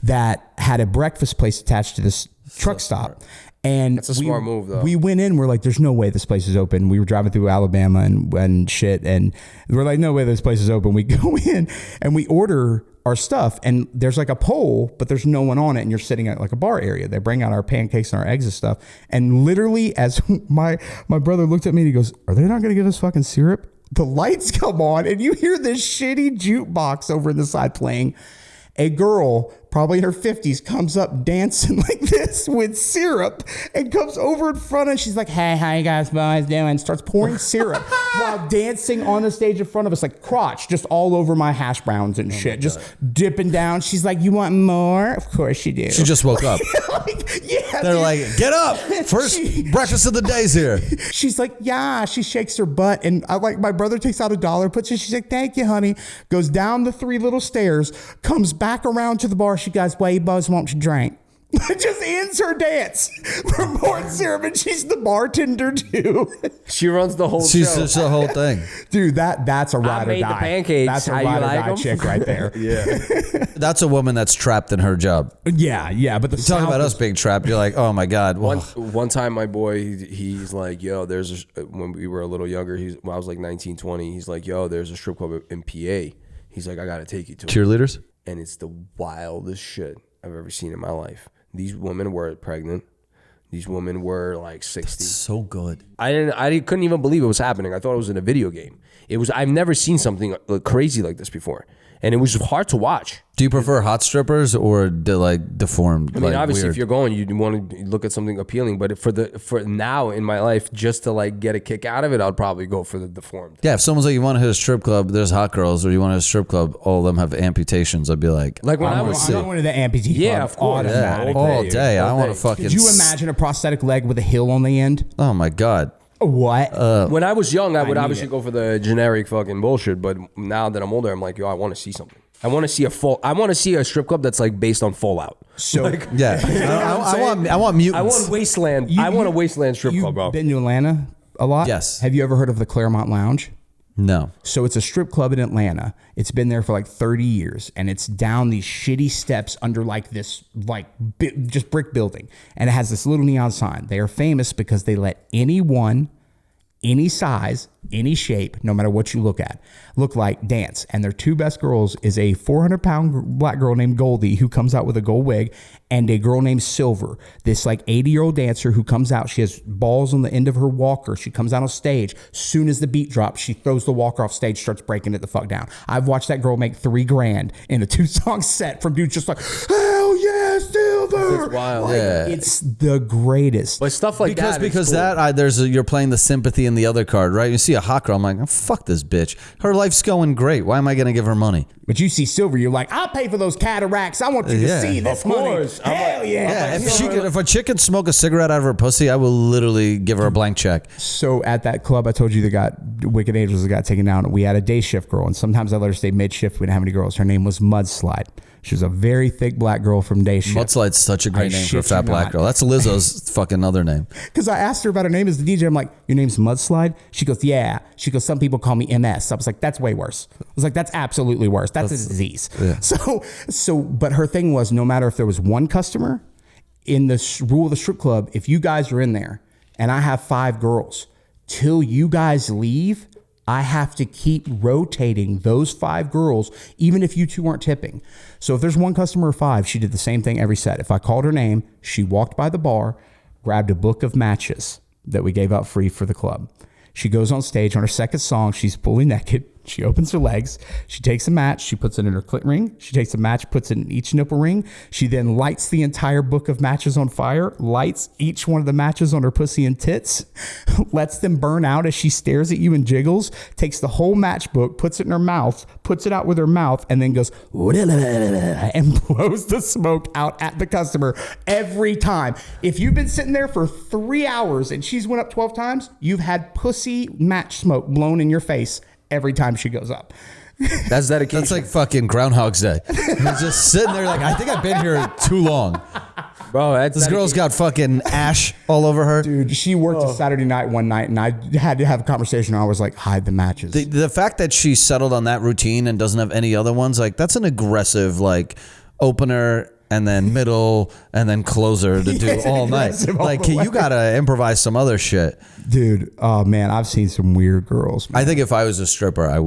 that had a breakfast place attached to this truck stop. And that's a smart move, though. We went in, we're like, there's no way this place is open. We were driving through Alabama and shit, and we're like, no way this place is open. We go in and we order our stuff, and there's like a pole, but there's no one on it, and you're sitting at like a bar area. They bring out our pancakes and our eggs and stuff, and literally, as my brother looked at me, he goes, "Are they not going to give us fucking syrup?" The lights come on, and you hear this shitty jukebox over in the side playing. A girl probably in her 50s, comes up dancing like this with syrup and comes over in front and she's like, hey, how you guys boys doing? Starts pouring syrup while dancing on the stage in front of us, like crotch just all over my hash browns and shit, just dipping down. She's like, you want more? Of course you do. She just woke up. Yeah, They're dude. like, get up. First breakfast of the day's here. She's like, yeah. She shakes her butt, and I like my brother takes out $1, puts it. She's like, thank you, honey. Goes down the 3 little stairs, comes back around to the bar. She goes, well, you boys want your drink. Just ends her dance for pouring syrup, and she's the bartender too. She runs the whole She's show. just the whole thing. Dude, that's a ride or made the die. pancakes. That's a How you ride or like die 'em? chick right there. Yeah. That's a woman that's trapped in her job. Yeah. But the Talking about us being trapped, you're like, oh my God. One time, my boy, he's like, yo, when we were a little younger, when I was like 19, 20, he's like, yo, there's a strip club in PA. He's like, I got to take you to it. Cheerleaders? And it's the wildest shit I've ever seen in my life. These women were pregnant. These women were like 60. So good. I couldn't even believe it was happening. I thought it was in a video game. I've never seen something crazy like this before. And it was hard to watch. Do you prefer hot strippers or deformed? I mean, obviously, weird? if you're going, you want to look at something appealing. But for now in my life, just to like get a kick out of it, I'd probably go for the deformed. Yeah, if someone's like, you want to hit a strip club, there's hot girls, or you want to hit a strip club, all of them have amputations, I'd be like Like when I I'm was going to the amputee Yeah, club of course. automatically. all day. I want to fucking. Could you imagine a prosthetic leg with a hill on the end? Oh my God. What? when I was young, I would need obviously it. go for the generic fucking bullshit. But now that I'm older, I'm like, yo, I want to see something. I want to see a strip club that's like based on Fallout. So Yeah, I want mutants. I want Wasteland. I want a Wasteland strip club, bro. You've been to Atlanta a lot? Yes. Have you ever heard of the Claremont Lounge? No. So it's a strip club in Atlanta. It's been there for like 30 years, and it's down these shitty steps under like this just brick building, and it has this little neon sign. They are famous because they let anyone, any size, any shape, no matter what you look at, look like dance. And their 2 best girls is a 400-pound black girl named Goldie, who comes out with a gold wig, and a girl named Silver, this like 80-year-old dancer who comes out. She has balls on the end of her walker. She comes out on stage. Soon as the beat drops, she throws the walker off stage, starts breaking it the fuck down. I've watched that girl make $3,000 in a 2-song set from dudes just like, hell yeah, Silver. It's wild. Like, Yeah. it's the greatest. But stuff like that. Because is cool. you're playing the sympathy in the other card, right? You see a hot girl, I'm like, oh, fuck this bitch. Her life's going great. Why am I going to give her money? But you see Silver, you're like, I'll pay for those cataracts. I want you to Yeah. see this Of course. money. Hell yeah. If a chick could smoke a cigarette out of her pussy, I will literally give her a blank check. So at that club I told you that got Wicked Angels that got taken down, we had a day shift girl, and sometimes I let her stay mid shift. We didn't have any girls. Her name was Mudslide. She was a very thick black girl from day shift. Mudslide's such a great I name for a shit fat you black not. girl. That's Lizzo's fucking other name. Because I asked her about her name as the DJ. I'm like, your name's Mudslide? She goes, yeah. She goes, some people call me MS. I was like, that's way worse. I was like, that's absolutely worse. That's a disease. Yeah. But her thing was, no matter if there was one customer in the rule of the strip club, if you guys are in there and I have 5 girls, till you guys leave, I have to keep rotating those 5 girls, even if you 2 aren't tipping. So if there's one customer of 5, she did the same thing every set. If I called her name, she walked by the bar, grabbed a book of matches that we gave out free for the club. She goes on stage on her second song. She's fully naked. She opens her legs. She takes a match. She puts it in her clit ring. She takes a match, puts it in each nipple ring. She then lights the entire book of matches on fire, lights each one of the matches on her pussy and tits, lets them burn out as she stares at you and jiggles, takes the whole matchbook, puts it in her mouth, puts it out with her mouth, and then goes, and blows the smoke out at the customer every time. If you've been sitting there for 3 hours and she's went up 12 times, you've had pussy match smoke blown in your face every time she goes up. That's dedication. That's like fucking Groundhog's Day. You're just sitting there like, I think I've been here too long. Bro, that's This girl's got fucking ash all over her. Dude, she worked a Saturday night one night, and I had to have a conversation. I was like, hide the matches. The fact that she settled on that routine and doesn't have any other ones, like that's an aggressive like opener and then middle and then closer to do all night. aggressive all Like the way. you gotta improvise some other shit. Dude, oh man, I've seen some weird girls. Man. I think if I was a stripper, I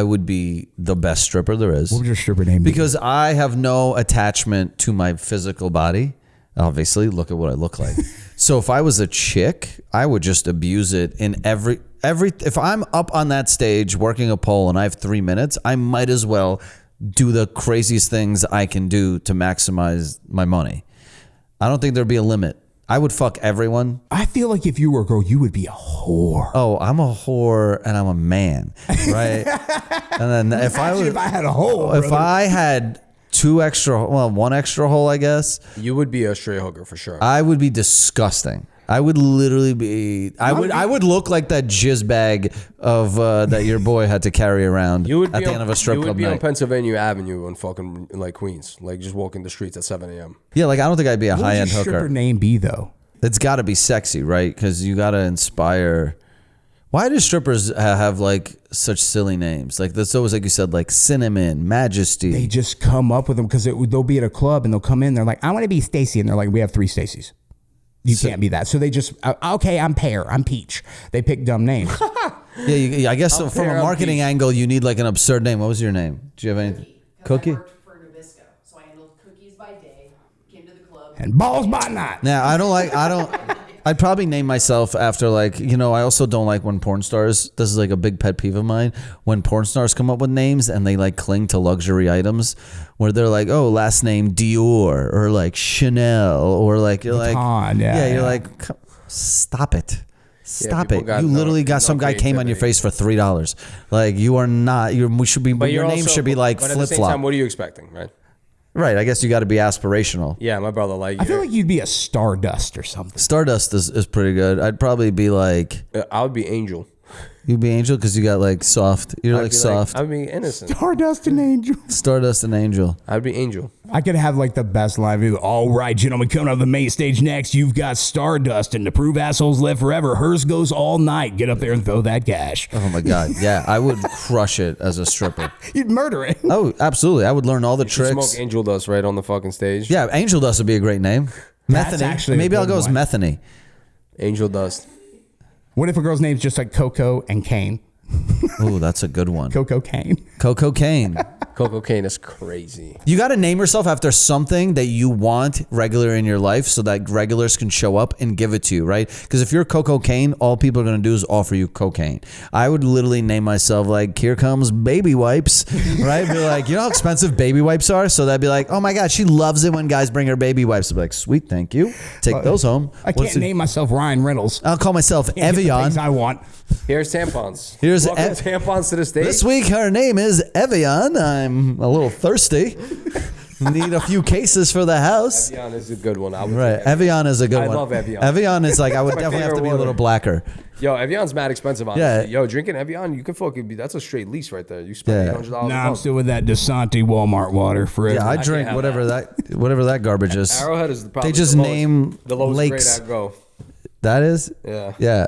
would be the best stripper there is. What would your stripper name be? Because I have no attachment to my physical body. Obviously, look at what I look like. So if I was a chick, I would just abuse it in every if I'm up on that stage working a pole and I have 3 minutes, I might as well do the craziest things I can do to maximize my money. I don't think there'd be a limit. I would fuck everyone. I feel like if you were a girl, you would be a whore. Oh, I'm a whore and I'm a man, right? And then if I had a hole, if I had one extra hole, I guess You would be a straight hooker for sure. I would be disgusting. I would literally be. I would look like that jizz bag of that your boy had to carry around You would at be the on, end of a strip you would club be on night. Pennsylvania Avenue in fucking like Queens, like just walking the streets at 7 a.m. Yeah, like I don't think I'd be a what would high your end stripper hooker. name be though? It's got to be sexy, right? Because you got to inspire. Why do strippers have like such silly names? Like that's always like you said, like Cinnamon, Majesty. They just come up with them because they'll be at a club and they'll come in. They're like, I want to be Stacy, and they're like, we have 3 Stacys. You can't be that. So they just okay, I'm Pear, I'm Peach. They pick dumb names. Yeah, I guess so from a marketing angle, you need like an absurd name. What was your name? Do you have any? Cookie? I worked for Nabisco, so I handled cookies by day, came to the club. And balls by night. Now I'd probably name myself after like, I also don't like when porn stars, this is like a big pet peeve of mine, when porn stars come up with names and they like cling to luxury items where they're like, oh, last name Dior or like Chanel or like, you're like, you're like, stop it. Stop it. You literally got some guy came on your face for $3. Like you are not, we should be, your name should be like But at the same flip-flop. time, what are you expecting, right? Right. I guess you got to be aspirational. Yeah, my brother, like I feel like you'd be a Stardust or something. Stardust is pretty good. I'd probably be like, I would be Angel. you'd be Angel because you got like soft. You're like soft. I'd be innocent. Stardust and Angel. Stardust and Angel. I'd be Angel. I could have like the best line. All right, gentlemen, coming on the main stage next, you've got Stardust, and to prove assholes live forever, hers goes all night. Get up there and throw that cash. Oh my God. Yeah, I would crush it as a stripper. You'd murder it. Oh, absolutely. I would learn all the tricks. Smoke Angel Dust right on the fucking stage. Yeah, Angel Dust would be a great name. That's Methany. actually a Maybe I'll good go as one. Methany. Angel Dust. What if a girl's name's just like Coco and Kane? Ooh, that's a good one. Coco Kane. Coco Kane. Coco Kane is crazy. You got to name yourself after something that you want regular in your life so that regulars can show up and give it to you, right? Because if you're Coco Kane, all people are going to do is offer you cocaine. I would literally name myself like, here comes baby wipes, right? Be like, you know how expensive baby wipes are? So that'd be like, oh my God, she loves it when guys bring her baby wipes. I'd be like, sweet, thank you. Take those home. I can't name myself Ryan Reynolds. I'll call myself Can't get the things Evian. I want. Here's tampons. Here's Welcome tampons to the stage. This week, her name is Evian. I'm a little thirsty. Need a few cases for the house. Evian is a good one. I would Right. take Evian is a good I one. love Evian. Evian is like, I would my definitely have to favorite be a little water. blacker. Yo, Evian's mad expensive, honestly. Yeah. Yo, drinking Evian, you can fucking be, that's a straight lease right there. You spend Yeah. $800 Nah, a I'm month. still with that DeSanti Walmart water forever. Yeah, I can't drink have whatever that garbage is. Arrowhead is probably They just the lowest, name the lowest lakes. grade I go. That is? Yeah. Yeah.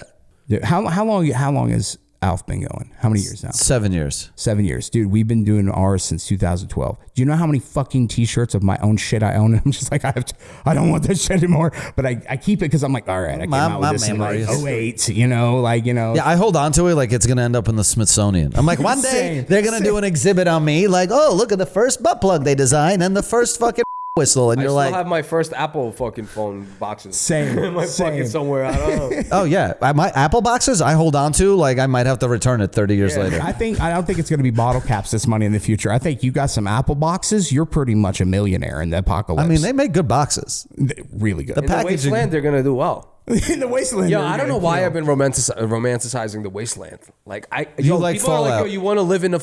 Dude, how long has Alf been going? How many years now? 7 years. 7 years. Dude, we've been doing ours since 2012. Do you know how many fucking t-shirts of my own shit I own? And I'm just like, I don't want this shit anymore. But I keep it because I'm like, all right, I came out with this in like memories. 08, you know, like, you know. Yeah, I hold on to it like it's going to end up in the Smithsonian. I'm like, one day Same. they're going to do an exhibit on me. Like, oh, look at the first butt plug they designed and the first fucking whistle. And I you're still like, have my first Apple fucking phone boxes. Same. in my Same. pocket somewhere. I don't know. oh, yeah. My Apple boxes, I hold on to like I might have to return it 30 years later. I don't think it's going to be bottle caps this money in the future. I think you got some Apple boxes. You're pretty much a millionaire in the apocalypse. I mean, they make good boxes. really good. In the Packaging- wasteland, they're gonna do well. in the wasteland. Yo, they're I don't know gonna why kill. I've been romanticizing the wasteland. Like You like people are like, Fallout. yo, you want to live in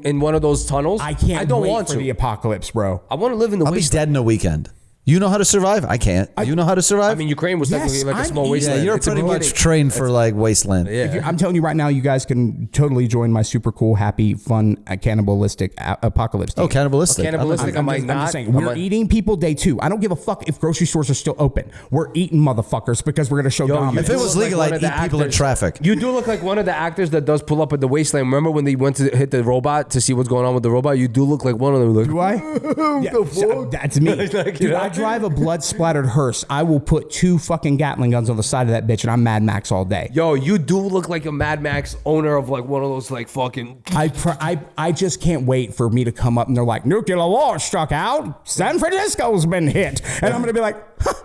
in one of those tunnels? I can't. I don't wait want for to. the apocalypse, bro. I want to live in the I'll be wasteland. dead in a weekend. You know how to survive? I can't. You know how to survive? I mean, Ukraine was Yes, technically like a I'm small easy. wasteland. yeah, you're It's a pretty much beginning. trained for like wasteland. Yeah. I'm telling you right now, you guys can totally join my super cool, happy, fun, cannibalistic apocalypse. Oh, team. cannibalistic. Cannibalistic. I might I'm not. just saying, we're eating people day 2. I don't give a fuck if grocery stores are still open. We're eating motherfuckers because we're gonna show dominance. If it was look like legal, one I'd of the eat people in actors. traffic. You do look like one of the actors that does pull up at the wasteland. Remember when they went to hit the robot to see what's going on with the robot? You do look like one of them. Like, Do I? Yeah, so that's me. Like, Dude, I drive a blood splattered hearse. I will put 2 fucking Gatling guns on the side of that bitch, and I'm Mad Max all day. yo, you do look like a Mad Max owner of like one of those like fucking. I just can't wait for me to come up and they're like, nuclear war struck out. San Francisco's been hit. And I'm going to be like,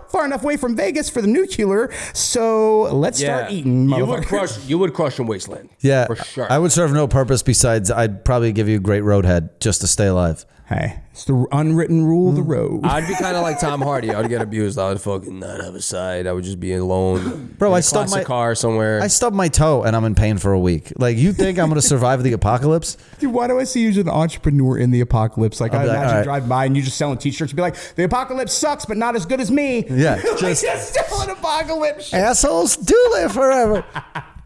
far enough away from Vegas for the nuclear, so let's start eating, motherfucker. You would crush in Wasteland. Yeah, for sure. I would serve no purpose besides I'd probably give you a great roadhead just to stay alive. Hey, it's the unwritten rule of the road. I'd be kind of like Tom Hardy. I would get abused. I would fucking not have a side. I would just be alone. Bro, in I a stubbed classic car somewhere. I stubbed my toe and I'm in pain for a week. Like, you think I'm going to survive the apocalypse? Dude, why do I see you as an entrepreneur in the apocalypse? Like, I be like, imagine all you right. drive by and you just selling t-shirts. You'd be like, the apocalypse sucks, but not as good as me. Yeah, Like, just selling apocalypse shit. Assholes do live forever.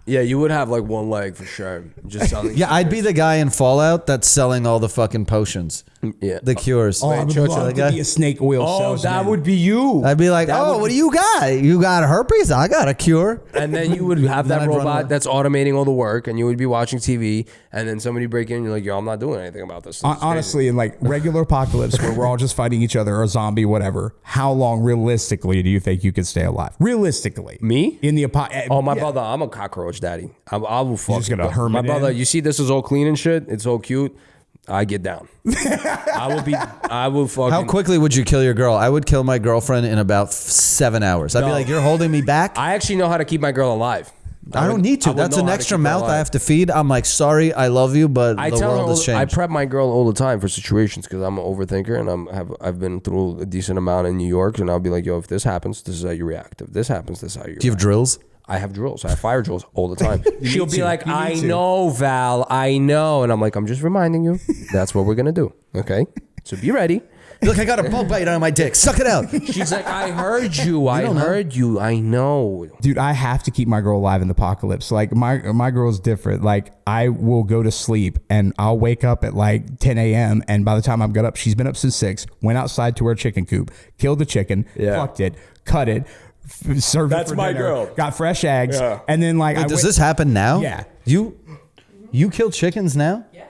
Yeah, you would have like one leg for sure. Just selling. Yeah, I'd be the guy in Fallout that's selling all the fucking potions. Yeah. The cures. Oh, I would Churchill, love that to guy? be a snake oil salesman. that would be you. I'd be like, what do you got? You got herpes? I got a cure. And then you would have Then that I'd run away. robot that's automating all the work, and you would be watching TV, and then somebody break in, and you're like, yo, I'm not doing anything about this. This is Honestly, in like regular apocalypse where we're all just fighting each other or a zombie, whatever, how long realistically do you think you could stay alive? Realistically. Me? In the apocalypse. Oh, my brother, I'm a cockroach daddy. I will fuck. just gonna you. hermit My brother, in? you see this is all clean and shit? It's all cute. I get down. I will fucking. How quickly would you kill your girl? I would kill my girlfriend in about 7 hours. I'd be No. like, you're holding me back? I actually know how to keep my girl alive. I don't need to. That's an extra mouth I have to feed. I'm like, sorry, I love you, but I the tell world her, has I changed. prep my girl all the time for situations because I'm an overthinker and I've been through a decent amount in New York, and I'll be like, yo, if this happens, this is how you react. If this happens, this is how you. Do you have drills? I have drills. I have fire drills all the time. She'll be to. like, You need I to. know, Val, I know. And I'm like, I'm just reminding you. That's what we're going to do. Okay? So be ready. Look, I got a bug bite on my dick. Suck it out. She's like, I heard you. I heard you. I know. Dude, I have to keep my girl alive in the apocalypse. Like my girl's different. Like I will go to sleep and I'll wake up at like 10 a.m. and by the time I've got up, she's been up since 6, went outside to her chicken coop, killed the chicken, plucked it, cut it, served it That's for my dinner, girl. got fresh eggs, Yeah. and then like Wait, does this happen now? Yeah. You kill chickens now? Yeah.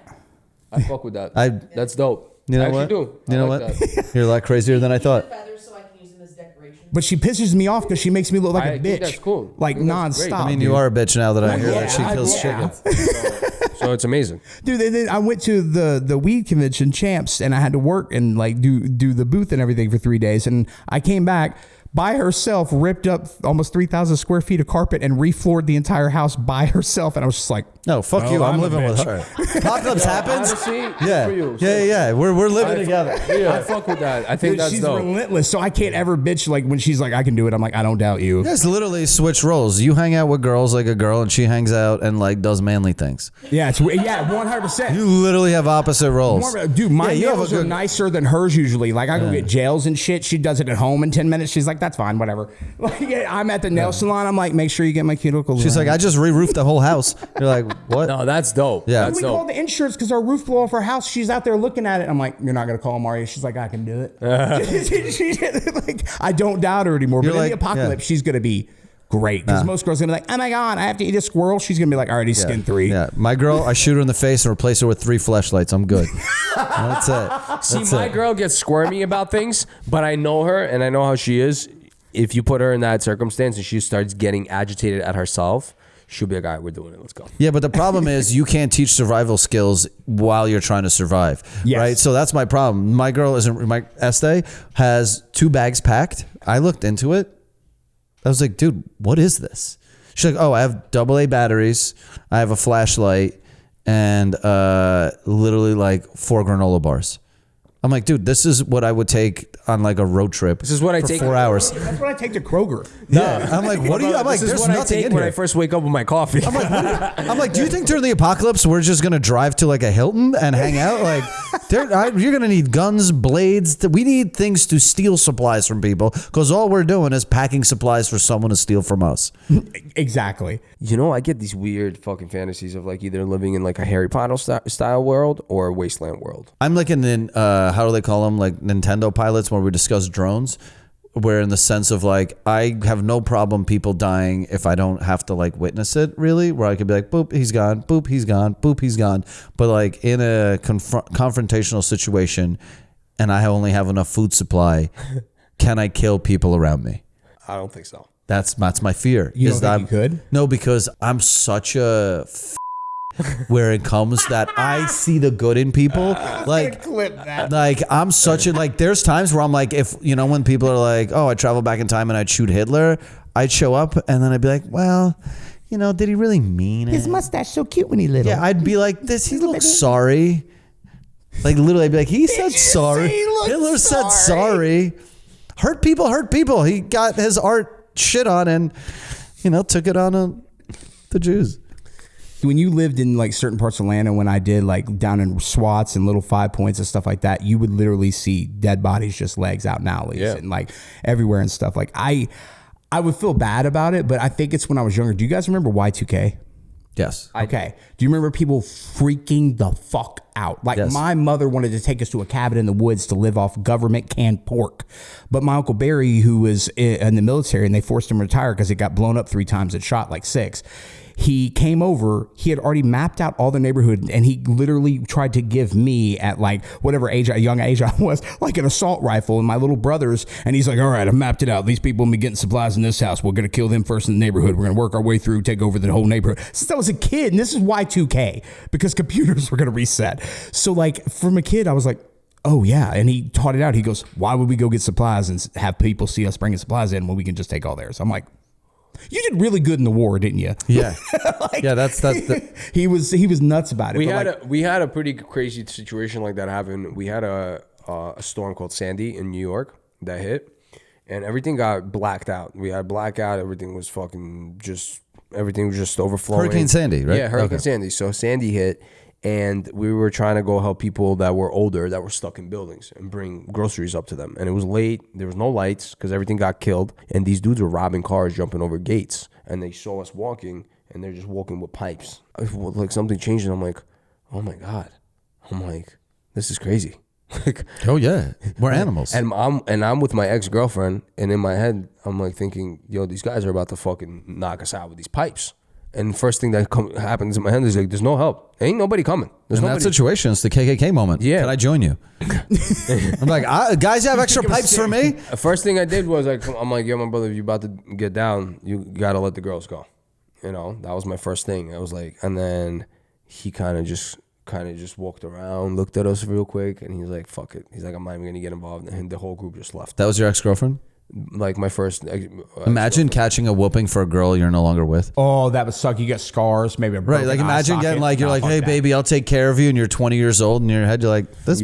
I fuck with that. I- That's dope. You know I actually what? do. You know like what? that. You're a lot crazier than I thought. Feathers so I can use them as decoration. But she pisses me off because she makes me look like I a think bitch. that's cool. Like I think that's great. nonstop. I mean, you are a bitch now that I hear that she Yeah, kills yeah. chickens. So it's amazing. Dude, then I went to the weed convention, Champs, and I had to work and like do the booth and everything for 3 days. And I came back by herself, ripped up almost 3,000 square feet of carpet and refloored the entire house by herself. And I was just like, No, fuck Oh, you. I'm I'm a living with bitch. her. Apocalypse happens. Honestly, good Yeah. for you. Yeah. We're living together. I fuck with that. I think dude, that's she's dope. relentless. So I can't ever bitch like when she's like, I can do it. I'm like, I don't doubt you. It's literally switch roles. You hang out with girls like a girl, and she hangs out and like does manly things. Yeah, it's 100%. You literally have opposite roles. Dude, my Yeah, you have a nails are good- nicer than hers usually. Like I go get gels and shit. She does it at home in 10 minutes. She's like, that's fine, whatever. Like I'm at the nail salon. I'm like, make sure you get my cuticles. She's like, I just re-roofed the whole house. You're like, what? No, that's dope. Yeah. That's we called dope. the insurance because our roof blew off our house. She's out there looking at it. I'm like, you're not gonna call Mario. She's like, I can do it. Like, I don't doubt her anymore. You're But in like, the apocalypse, yeah. she's gonna be great because most girls are gonna be like, oh my god, I have to eat a squirrel. She's gonna be like, already skin 3. Yeah, my girl, I shoot her in the face and replace her with 3 fleshlights. I'm good. That's it. See, That's my it. girl gets squirmy about things, but I know her and I know how she is. If you put her in that circumstance and she starts getting agitated at herself, she'll be like, all right, we're doing it. Let's go. Yeah, but the problem is you can't teach survival skills while you're trying to survive. Yes. Right? So that's my problem. My girl isn't, my Estee has 2 bags packed. I looked into it. I was like, dude, what is this? She's like, oh, I have AA batteries. I have a flashlight and literally like 4 granola bars. I'm like, dude, this is what I would take on like a road trip. This is what I for take- 4 hours. That's what I take to Kroger. Yeah. I'm like, what are you? I'm like, This is there's what I nothing take in when here. I first wake up with my coffee. I'm like, do you think during the apocalypse we're just gonna drive to like a Hilton and hang out? Like, you're gonna need guns, blades. We need things to steal supplies from people because all we're doing is packing supplies for someone to steal from us. Exactly. You know, I get these weird fucking fantasies of like either living in like a Harry Potter style world or a wasteland world. I'm like in how do they call them? Like Nintendo pilots where we discuss drones. Where in the sense of like, I have no problem people dying if I don't have to like witness it really, where I could be like, boop, he's gone, boop, he's gone, boop, he's gone. But like in a confrontational situation and I only have enough food supply, can I kill people around me? I don't think so. That's my fear. You don't is think that you could? No, because I'm such a where it comes that I see the good in people. Like, clip that. like I'm such a, like, there's times where I'm like, if, you know, when people are like, oh, I travel back in time and I'd shoot Hitler, I'd show up and then I'd be like, well, you know, did he really mean it? His mustache so cute when he little. Yeah, I'd be like, he looks sorry. Like, literally, I'd be like, he said sorry. Hitler said sorry. Hurt people. He got his art shit on and, you know, took it on the Jews. When you lived in like certain parts of Atlanta, when I did like down in Swats and Little 5 Points and stuff like that, you would literally see dead bodies, just legs out in alleys and like everywhere and stuff. Like I would feel bad about it, but I think it's when I was younger. Do you guys remember Y2K? Yes. Okay. Do you remember people freaking the fuck out? Like my mother wanted to take us to a cabin in the woods to live off government canned pork. But my Uncle Barry, who was in the military and they forced him to retire because it got blown up 3 times and shot like 6. He came over, he had already mapped out all the neighborhood and he literally tried to give me at like whatever age, young age I was, like an assault rifle and my little brothers. And he's like, all right, I mapped it out. These people will be getting supplies in this house. We're going to kill them first in the neighborhood. We're going to work our way through, take over the whole neighborhood. Since I was a kid, and this is Y2K because computers were going to reset. So like from a kid, I was like, oh yeah. And he taught it out. He goes, why would we go get supplies and have people see us bringing supplies in when we can just take all theirs? I'm like, you did really good in the war, didn't you? Yeah. Like, yeah, that's he was nuts about it. We had a pretty crazy situation like that happen. We had a storm called Sandy in New York that hit, and everything got blacked out. We had blackout. Everything was just overflowing. Hurricane Sandy, right? Yeah, Hurricane Sandy. So Sandy hit, and we were trying to go help people that were older that were stuck in buildings and bring groceries up to them. And it was late. There was no lights because everything got killed. And these dudes were robbing cars, jumping over gates. And they saw us walking, and they're just walking with pipes. Like something changed, and I'm like, oh my God. I'm like, this is crazy. Like, oh yeah, we're animals. And I'm with my ex-girlfriend, and in my head, I'm like thinking, yo, these guys are about to fucking knock us out with these pipes. And first thing that happens in my head is like, there's no help. Ain't nobody coming. There's in nobody. that situation, it's the KKK moment. Yeah. Can I join you? I'm like, guys have extra pipes for me? The first thing I did was I'm like, yo, my brother, if you about to get down, you got to let the girls go. You know, that was my first thing. I was like, and then he kind of just walked around, looked at us real quick, and he's like, fuck it. He's like, I'm not even going to get involved. And the whole group just left. That was your ex-girlfriend? Like my first. Imagine catching a whooping for a girl you're no longer with. Oh, that would suck. You get scars, maybe a broken Like eye imagine socket. getting like, you're Nah, like, fuck hey that. baby, I'll take care of you, and you're 20 years old, and in your head you're like, this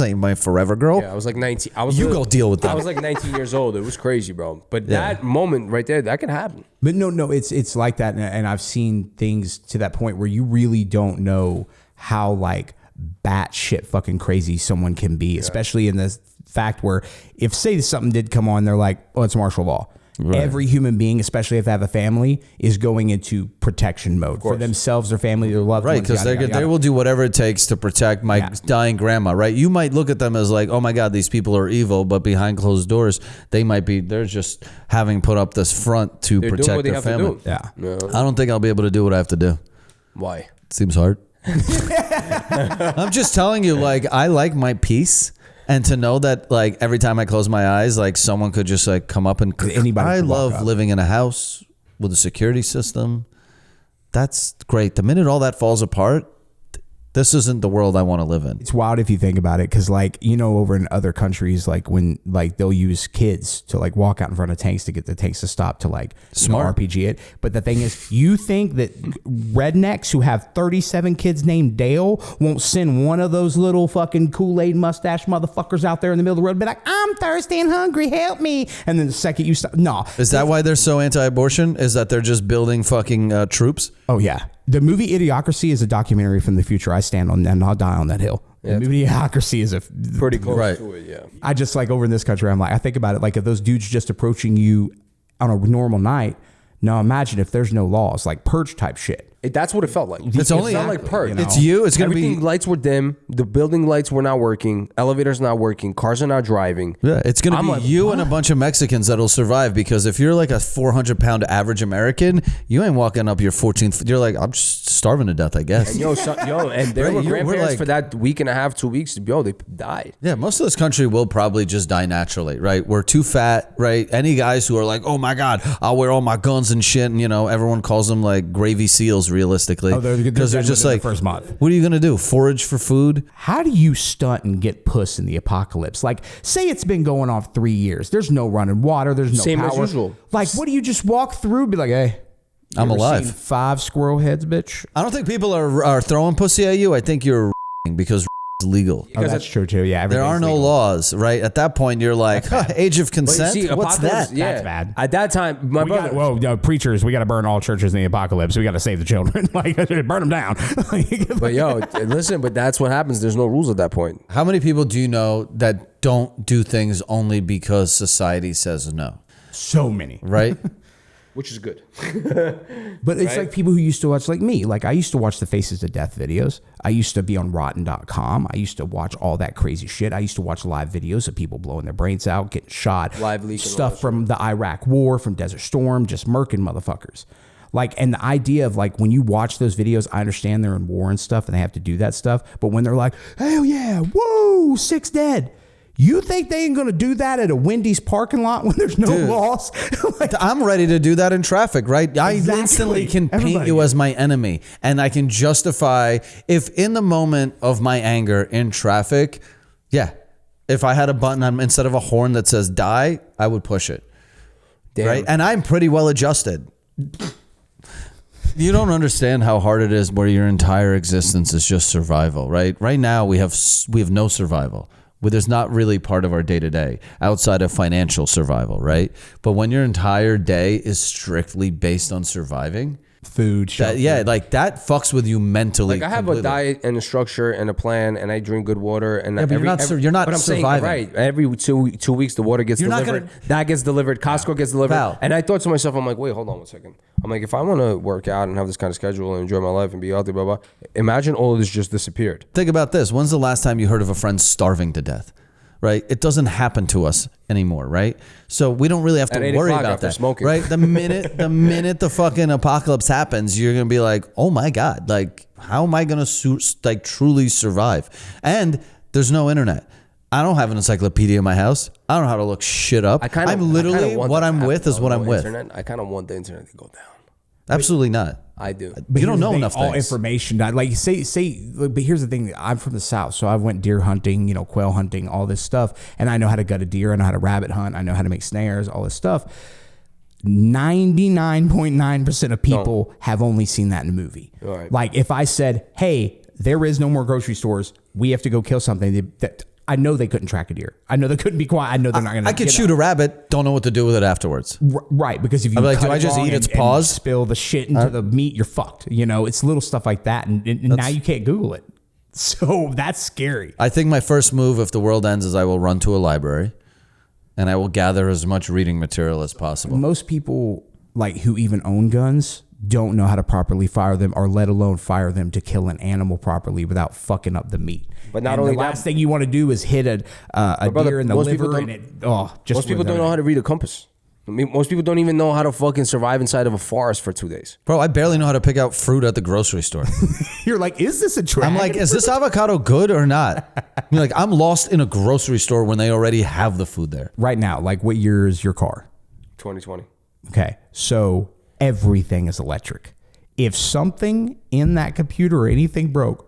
ain't my forever girl. Yeah, I was like 19. Go deal with that. I was like 19 years old. It was crazy, bro. But that moment right there, that could happen. But no, it's like that, and I've seen things to that point where you really don't know how like batshit fucking crazy someone can be, especially in this fact where if say something did come on, they're like, oh, it's martial law. Right. Every human being, especially if they have a family, is going into protection mode for themselves, their family, their loved ones. Right, because they will do whatever it takes to protect my dying grandma, right? You might look at them as like, oh my God, these people are evil, but behind closed doors, they're just having put up this front to protect their family. Yeah. No. I don't think I'll be able to do what I have to do. Why? Seems hard. I'm just telling you, like, I like my peace. And to know that, like, every time I close my eyes, like, someone could just, like, come up and... Anybody I could walk love up. living in a house with a security system. That's great. The minute all that falls apart, this isn't the world I want to live in. It's wild if you think about it, because like, you know, over in other countries, like when like they'll use kids to like walk out in front of tanks to get the tanks to stop to like Smart. RPG it. But the thing is, you think that rednecks who have 37 kids named Dale won't send one of those little fucking Kool-Aid mustache motherfuckers out there in the middle of the road and be like, I'm thirsty and hungry, help me. And then the second you stop, no. Is that why they're so anti-abortion? Is that they're just building fucking troops? Oh yeah. The movie Idiocracy is a documentary from the future. I stand on that and I'll die on that hill. The movie Idiocracy is Pretty close Right. to it, yeah. I just like over in this country, I'm like, I think about it like if those dudes just approaching you on a normal night. Now imagine if there's no laws, like purge type shit. That's what it felt like. It's only felt like purge. you know? It's you. It's going to Everything, be... lights were dim. The building lights were not working. Elevators not working. Cars are not driving. Yeah, it's going to be like, you and a bunch of Mexicans that'll survive, because if you're like a 400-pound average American, you ain't walking up your 14th. You're like, I'm just starving to death, I guess. And and there Right, were we're grandparents like- for that week and a half, 2 weeks. Yo, they died. Yeah, most of this country will probably just die naturally, right? We're too fat, right? Any guys who are like, oh my God, I'll wear all my guns and shit, and you know, everyone calls them like gravy seals realistically. they're Because they're done just within like, the first month. what are you going to do? Forage for food? How do you stunt and get puss in the apocalypse? Like, say it's been going on 3 years. There's no running water. There's no Same power. as usual. Like, what do you just walk through? Be like, hey, you I'm ever alive. seen 5 squirrel heads, bitch. I don't think people are throwing pussy at you. I think you're because is legal. Oh, that's true too. Yeah, There are no legal. laws, right? At that point, you're like, age of But you consent? see, What's apocalypse- that? Yeah. That's bad. At that time, my brother. Preachers, we got to burn all churches in the apocalypse. We got to save the children. Like, burn them down. But yo, listen, but that's what happens. There's no rules at that point. How many people do you know that don't do things only because society says no? So many. Right? Which is good. But it's like people who used to watch, like me. Like, I used to watch the Faces of Death videos. I used to be on rotten.com. I used to watch all that crazy shit. I used to watch live videos of people blowing their brains out, getting shot. Live leak and all stuff that from the Iraq War, from Desert Storm, just murking motherfuckers. Like, and the idea of, like, when you watch those videos, I understand they're in war and stuff and they have to do that stuff. But when they're like, hell yeah, whoa, 6 dead. You think they ain't going to do that at a Wendy's parking lot when there's no laws? Like, I'm ready to do that in traffic, right? I Exactly. instantly can paint Everybody you is. as my enemy. And I can justify, if in the moment of my anger in traffic, yeah, if I had a button on, instead of a horn that says die, I would push it. Damn. Right? And I'm pretty well adjusted. You don't understand how hard it is where your entire existence is just survival, right? Right now we have no survival. Well, there's not really part of our day to day outside of financial survival, right? But when your entire day is strictly based on surviving, food, shelter. like that fucks with you mentally. Like I have completely. a diet and a structure and a plan, and I drink good water. And Yeah, but you're not but I'm saying, surviving. right? Every two weeks, the water gets You're not delivered. That gets delivered. Costco gets delivered. Val. And I thought to myself, I'm like, wait, hold on 1 second. I'm like, if I want to work out and have this kind of schedule and enjoy my life and be healthy, blah blah. Imagine all of this just disappeared. Think about this. When's the last time you heard of a friend starving to death? Right? It doesn't happen to us anymore, right? So we don't really have to At 8 worry o'clock about after that. smoking. Right? The minute the fucking apocalypse happens, you're gonna be like, oh my God, like how am I gonna truly survive? And there's no internet. I don't have an encyclopedia in my house. I don't know how to look shit up. I'm literally what I'm with is what I'm with. I kind of want the internet to go down. Absolutely not. I do. But you don't know Here's the enough thing, all things. information. Like but here's the thing. I'm from the South, so I went deer hunting, quail hunting, all this stuff, and I know how to gut a deer. I know how to rabbit hunt. I know how to make snares, all this stuff. 99.9% of people have only seen that in a movie. Right. Like if I said, "Hey, there is no more grocery stores. We have to go kill something," that I know they couldn't track a deer. I know they couldn't be quiet. I know they're not going to. I could shoot a rabbit, don't know what to do with it afterwards. Right, because if you I'm like, cut do I it just wrong eat its and paws? spill the shit into the meat, you're fucked. It's little stuff like that, and now you can't Google it. So that's scary. I think my first move, if the world ends, is I will run to a library and I will gather as much reading material as possible. Most people who even own guns don't know how to properly fire them, or let alone fire them to kill an animal properly without fucking up the meat. But not and only the that- last thing you want to do is hit a brother, deer in the most people liver, don't- most people don't know how to read a compass. I mean, most people don't even know how to fucking survive inside of a forest for 2 days. Bro, I barely know how to pick out fruit at the grocery store. You're like, is this a dragon? I'm like, is this avocado good or not? You're like, I'm lost in a grocery store when they already have the food there. right now? Like, what year is your car? 2020. Okay, so everything is electric. If something in that computer or anything broke,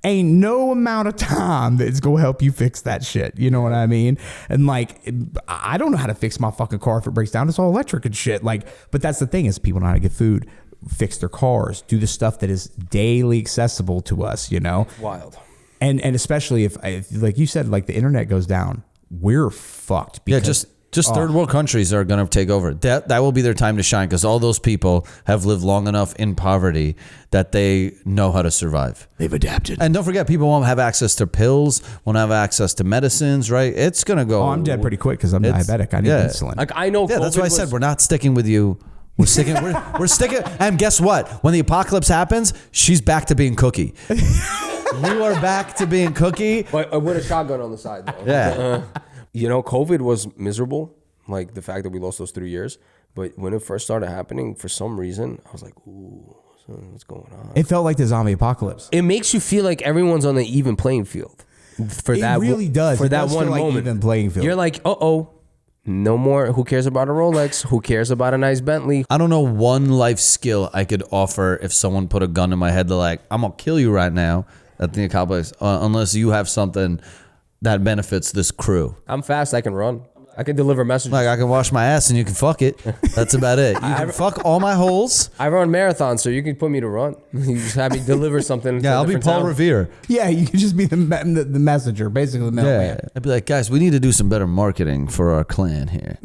ain't no amount of time that's gonna help you fix that shit. You know what I mean? And I don't know how to fix my fucking car if it breaks down. It's all electric and shit. But that's the thing is people know how to get food, fix their cars, do the stuff that is daily accessible to us. Wild. And especially if like you said, the internet goes down, we're fucked. Yeah, Because just third world countries are going to take over. That will be their time to shine because all those people have lived long enough in poverty that they know how to survive. they've adapted. And don't forget, people won't have access to pills, won't have access to medicines, right? It's going to go. Oh, I'm dead pretty quick because I'm diabetic. I need insulin. Like I know. Yeah, that's COVID why I said was- we're not sticking with you. We're sticking. we're sticking. And guess what? When the apocalypse happens, she's back to being Cookie. You are back to being Cookie. But with a shotgun on the side, though. Yeah. COVID was miserable. Like the fact that we lost those 3 years. But when it first started happening, for some reason, I was like, ooh, what's going on? It felt like the zombie apocalypse. It makes you feel like everyone's on the even playing field. For It that, really does. For It that does one feel like moment, even playing field. You're like, uh-oh. No more. Who cares about a Rolex? Who cares about a nice Bentley? I don't know one life skill I could offer if someone put a gun in my head. They're like, I'm gonna kill you right now at the complex, unless you have something that benefits this crew. I'm fast. I can run. I can deliver messages. Like, I can wash my ass and you can fuck it. That's about it. You can fuck all my holes. I run marathons, so you can put me to run. You just have me deliver something. Yeah, I'll be Paul Revere. Yeah, you could just be the messenger, basically the mailman. Yeah, I'd be like, guys, we need to do some better marketing for our clan here.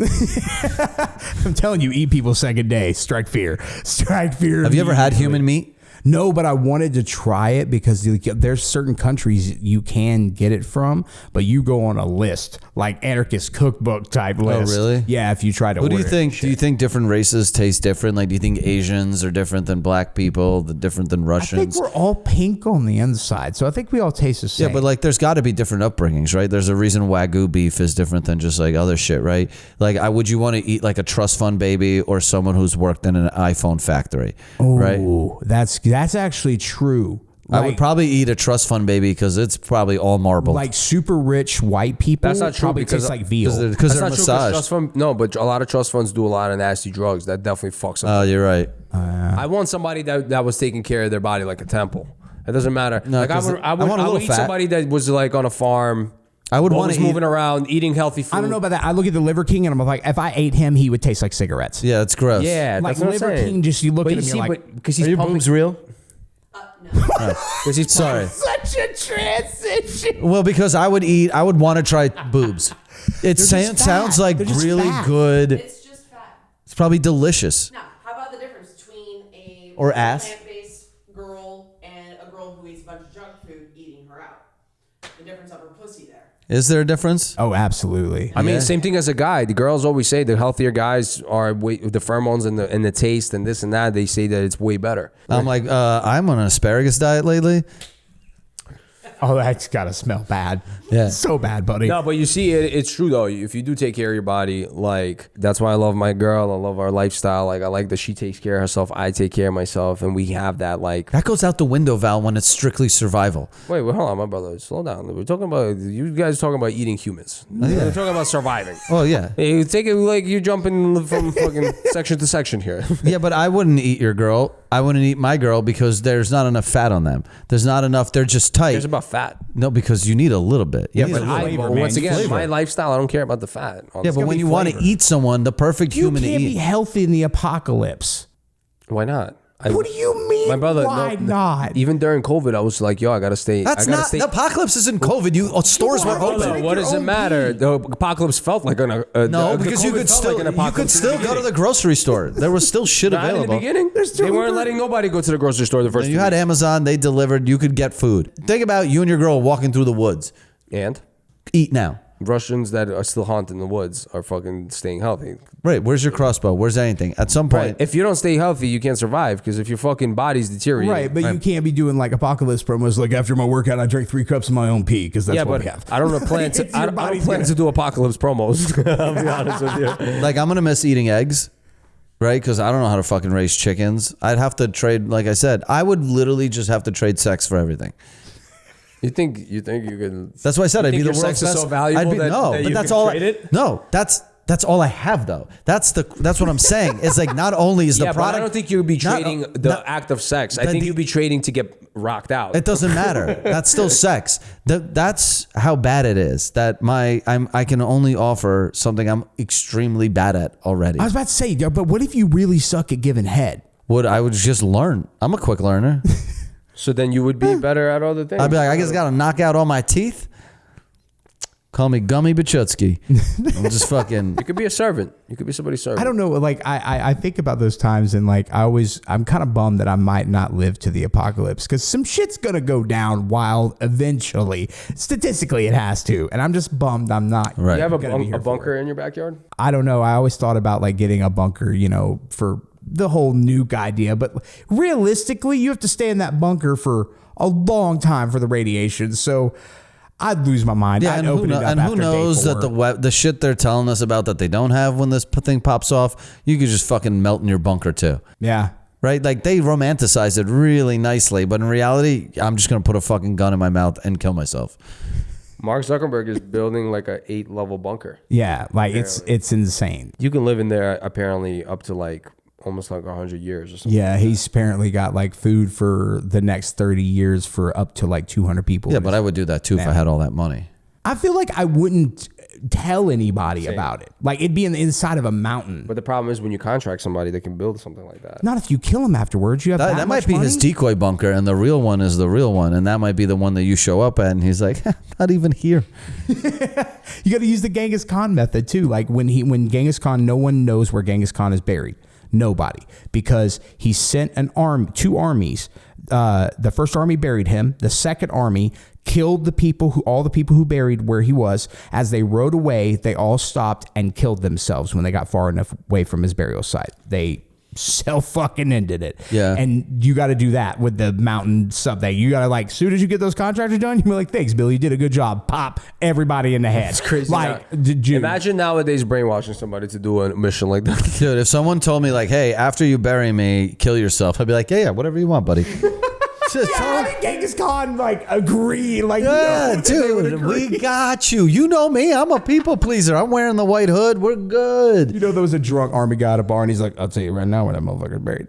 I'm telling you, eat people second day. Strike fear. Strike fear. Have you ever had human meat? No, but I wanted to try it because there's certain countries you can get it from, but you go on a list, like anarchist cookbook type list. Oh, really? Yeah, if you try to What do order you think? it. Do you think different races taste different? Like, do you think Asians are different than black people, different than I Russians? think we're all pink on the inside, so I think we all taste the same. Yeah, but like, there's got to be different upbringings, right? There's a reason Wagyu beef is different than just like other shit, right? Like, would you want to eat like a trust fund baby or someone who's worked in an iPhone factory, right? Oh, that's actually true. I would probably eat a trust fund baby because it's probably all marble. Like super rich white people. That's not true probably because- taste like veal. Because they're That's not true, 'cause massaged. trust fund, no, but a lot of trust funds do a lot of nasty drugs. That definitely fucks up. Oh, you're right. I want somebody that was taking care of their body like a temple. It doesn't matter. No, like I 'cause would, I want a little eat fat. somebody that was like on a farm. I would want always to moving around, eating healthy food. I don't know about that. I look at the Liver King and I'm like, if I ate him, he would taste like cigarettes. Yeah, it's gross. Yeah, Like that's what Liver I'm saying. King, just you look But at him, you you're see, like, because he's Are your pumping. boobs real? No. Because he's Sorry. such a transition. Well, because I would want to try boobs. It just fat. sounds like They're just really fat. good. It's just fat. It's probably delicious. Now, how about the difference between a Or ass? plant-based girl and a girl who eats a bunch of junk food eating her out? The difference of her pussy there. Is there a difference? Oh, absolutely. I mean, Yeah. same thing as a guy. The girls always say the healthier guys are the pheromones and the taste and this and that. They say that it's way better. I'm like, I'm on an asparagus diet lately. Oh, that's gotta smell bad. Yeah. So bad, buddy. No, but you see, it's true though. If you do take care of your body, like that's why I love my girl. I love our lifestyle. Like I like that she takes care of herself. I take care of myself, and we have that. Like, That goes out the window, Val, when it's strictly survival. wait, hold on, my brother, slow down. We're talking about you guys talking about eating humans. We're talking about surviving. Oh, yeah. Hey, you take it like you're jumping from fucking section to section here. Yeah, but I wouldn't eat your girl. I wouldn't eat my girl because there's not enough fat on them. There's not enough. They're just tight. It's about fat. No, because you need a little bit. You Yeah, need but a little- flavor, But man. once again, Flavor. my lifestyle, I don't care about the fat. yeah, but when you want to eat someone, the perfect you human to can't be eat. healthy in the apocalypse. Why not? What do you mean? My brother, why no, not? even during COVID, I was like, yo, I gotta stay. That's I gotta not stay. the apocalypse. Isn't COVID? Stores were Brother, open. What does it matter? The apocalypse felt like No, because you could still go to the grocery store. There was still shit Not in available. the beginning. They weren't letting nobody go to the grocery store the first. You 2 had weeks. Amazon. They delivered. You could get food. Think about you and your girl walking through the woods. And Eat now. Russians that are still haunting the woods are fucking staying healthy. Right. Where's your crossbow? Where's anything? At some point. If you don't stay healthy, you can't survive because if your fucking body's deteriorating. Right, but you can't be doing like apocalypse promos. Like after my workout, I drank 3 cups of my own pee because that's Yeah, what but we have. I don't plan It's to. your I don't body's plan gonna- to do apocalypse promos. I'll be honest with you. Like, I'm going to miss eating eggs. Right? Because I don't know how to fucking raise chickens. I'd have to trade, like I said, I would literally just have to trade sex for everything. You think you could? That's why I said I'd think be the your world's sex is best. so valuable I'd be, that- no, that but you that's could all. trade it? No, that's all I have though. That's what I'm saying. It's like not only is the Yeah, product. but I don't think you'd be not- trading the not- act of sex. I Then think the- you'd be trading to get rocked out. It doesn't matter. That's still sex. That's how bad it is. That I can only offer something I'm extremely bad at already. I was about to say, yeah, but what if you really suck at giving head? I would just learn. I'm a quick learner. So then you would be better at other things. I'd be like, I just got to knock out all my teeth. Call me Gummy Bachutsky. I'm just fucking. You could be a servant. You could be somebody's servant. I don't know. Like I think about those times and like I'm kind of bummed that I might not live to the apocalypse because some shit's gonna go down wild eventually. Statistically, it has to, and I'm just bummed I'm not. Right. You have gonna be here a for bunker it. in your backyard? I don't know. I always thought about like getting a bunker, for the whole nuke idea, but realistically, you have to stay in that bunker for a long time for the radiation. So I'd lose my mind. Yeah, I'd and open it up who after day knows 4. that the shit they're telling us about that they don't have when this thing pops off, you could just fucking melt in your bunker too. Yeah. Right? Like they romanticize it really nicely, but in reality, I'm just gonna put a fucking gun in my mouth and kill myself. Mark Zuckerberg is building like a 8-level bunker. Yeah, like it's insane. You can live in there apparently up to like almost like 100 years or something. Yeah, he's apparently got like food for the next 30 years for up to like 200 people. Yeah, but I would do that too if I had all that money. I feel like I wouldn't tell anybody about it. Like it'd be in the inside of a mountain. But the problem is when you contract somebody, they can build something like that. Not if you kill him afterwards. You have That might much be money? his decoy bunker, and the real one is the real one, and that might be the one that you show up at, and he's like, not even here. You got to use the Genghis Khan method too. Like when Genghis Khan, no one knows where Genghis Khan is buried. Nobody, because he sent two armies. The first army buried him. The second army killed all the people who buried where he was. As they rode away, they all stopped and killed themselves when they got far enough away from his burial site. They fucking ended it. Yeah. And you got to do that with the mountain sub thing. You got to like, as soon as you get those contractors done, you be like, thanks, Bill. You did a good job. Pop everybody in the head. It's crazy. Like, did you imagine nowadays brainwashing somebody to do a mission like that? Dude, if someone told me like, hey, after you bury me, kill yourself, I'd be like, yeah, whatever you want, buddy. Yeah, how did Genghis Khan like agree? Like, Yeah, no, dude, we got you. You know me. I'm a people pleaser. I'm wearing the white hood. We're good. You know, there was a drunk army guy at a bar, and he's like, "I'll tell you right now when that motherfucker's buried."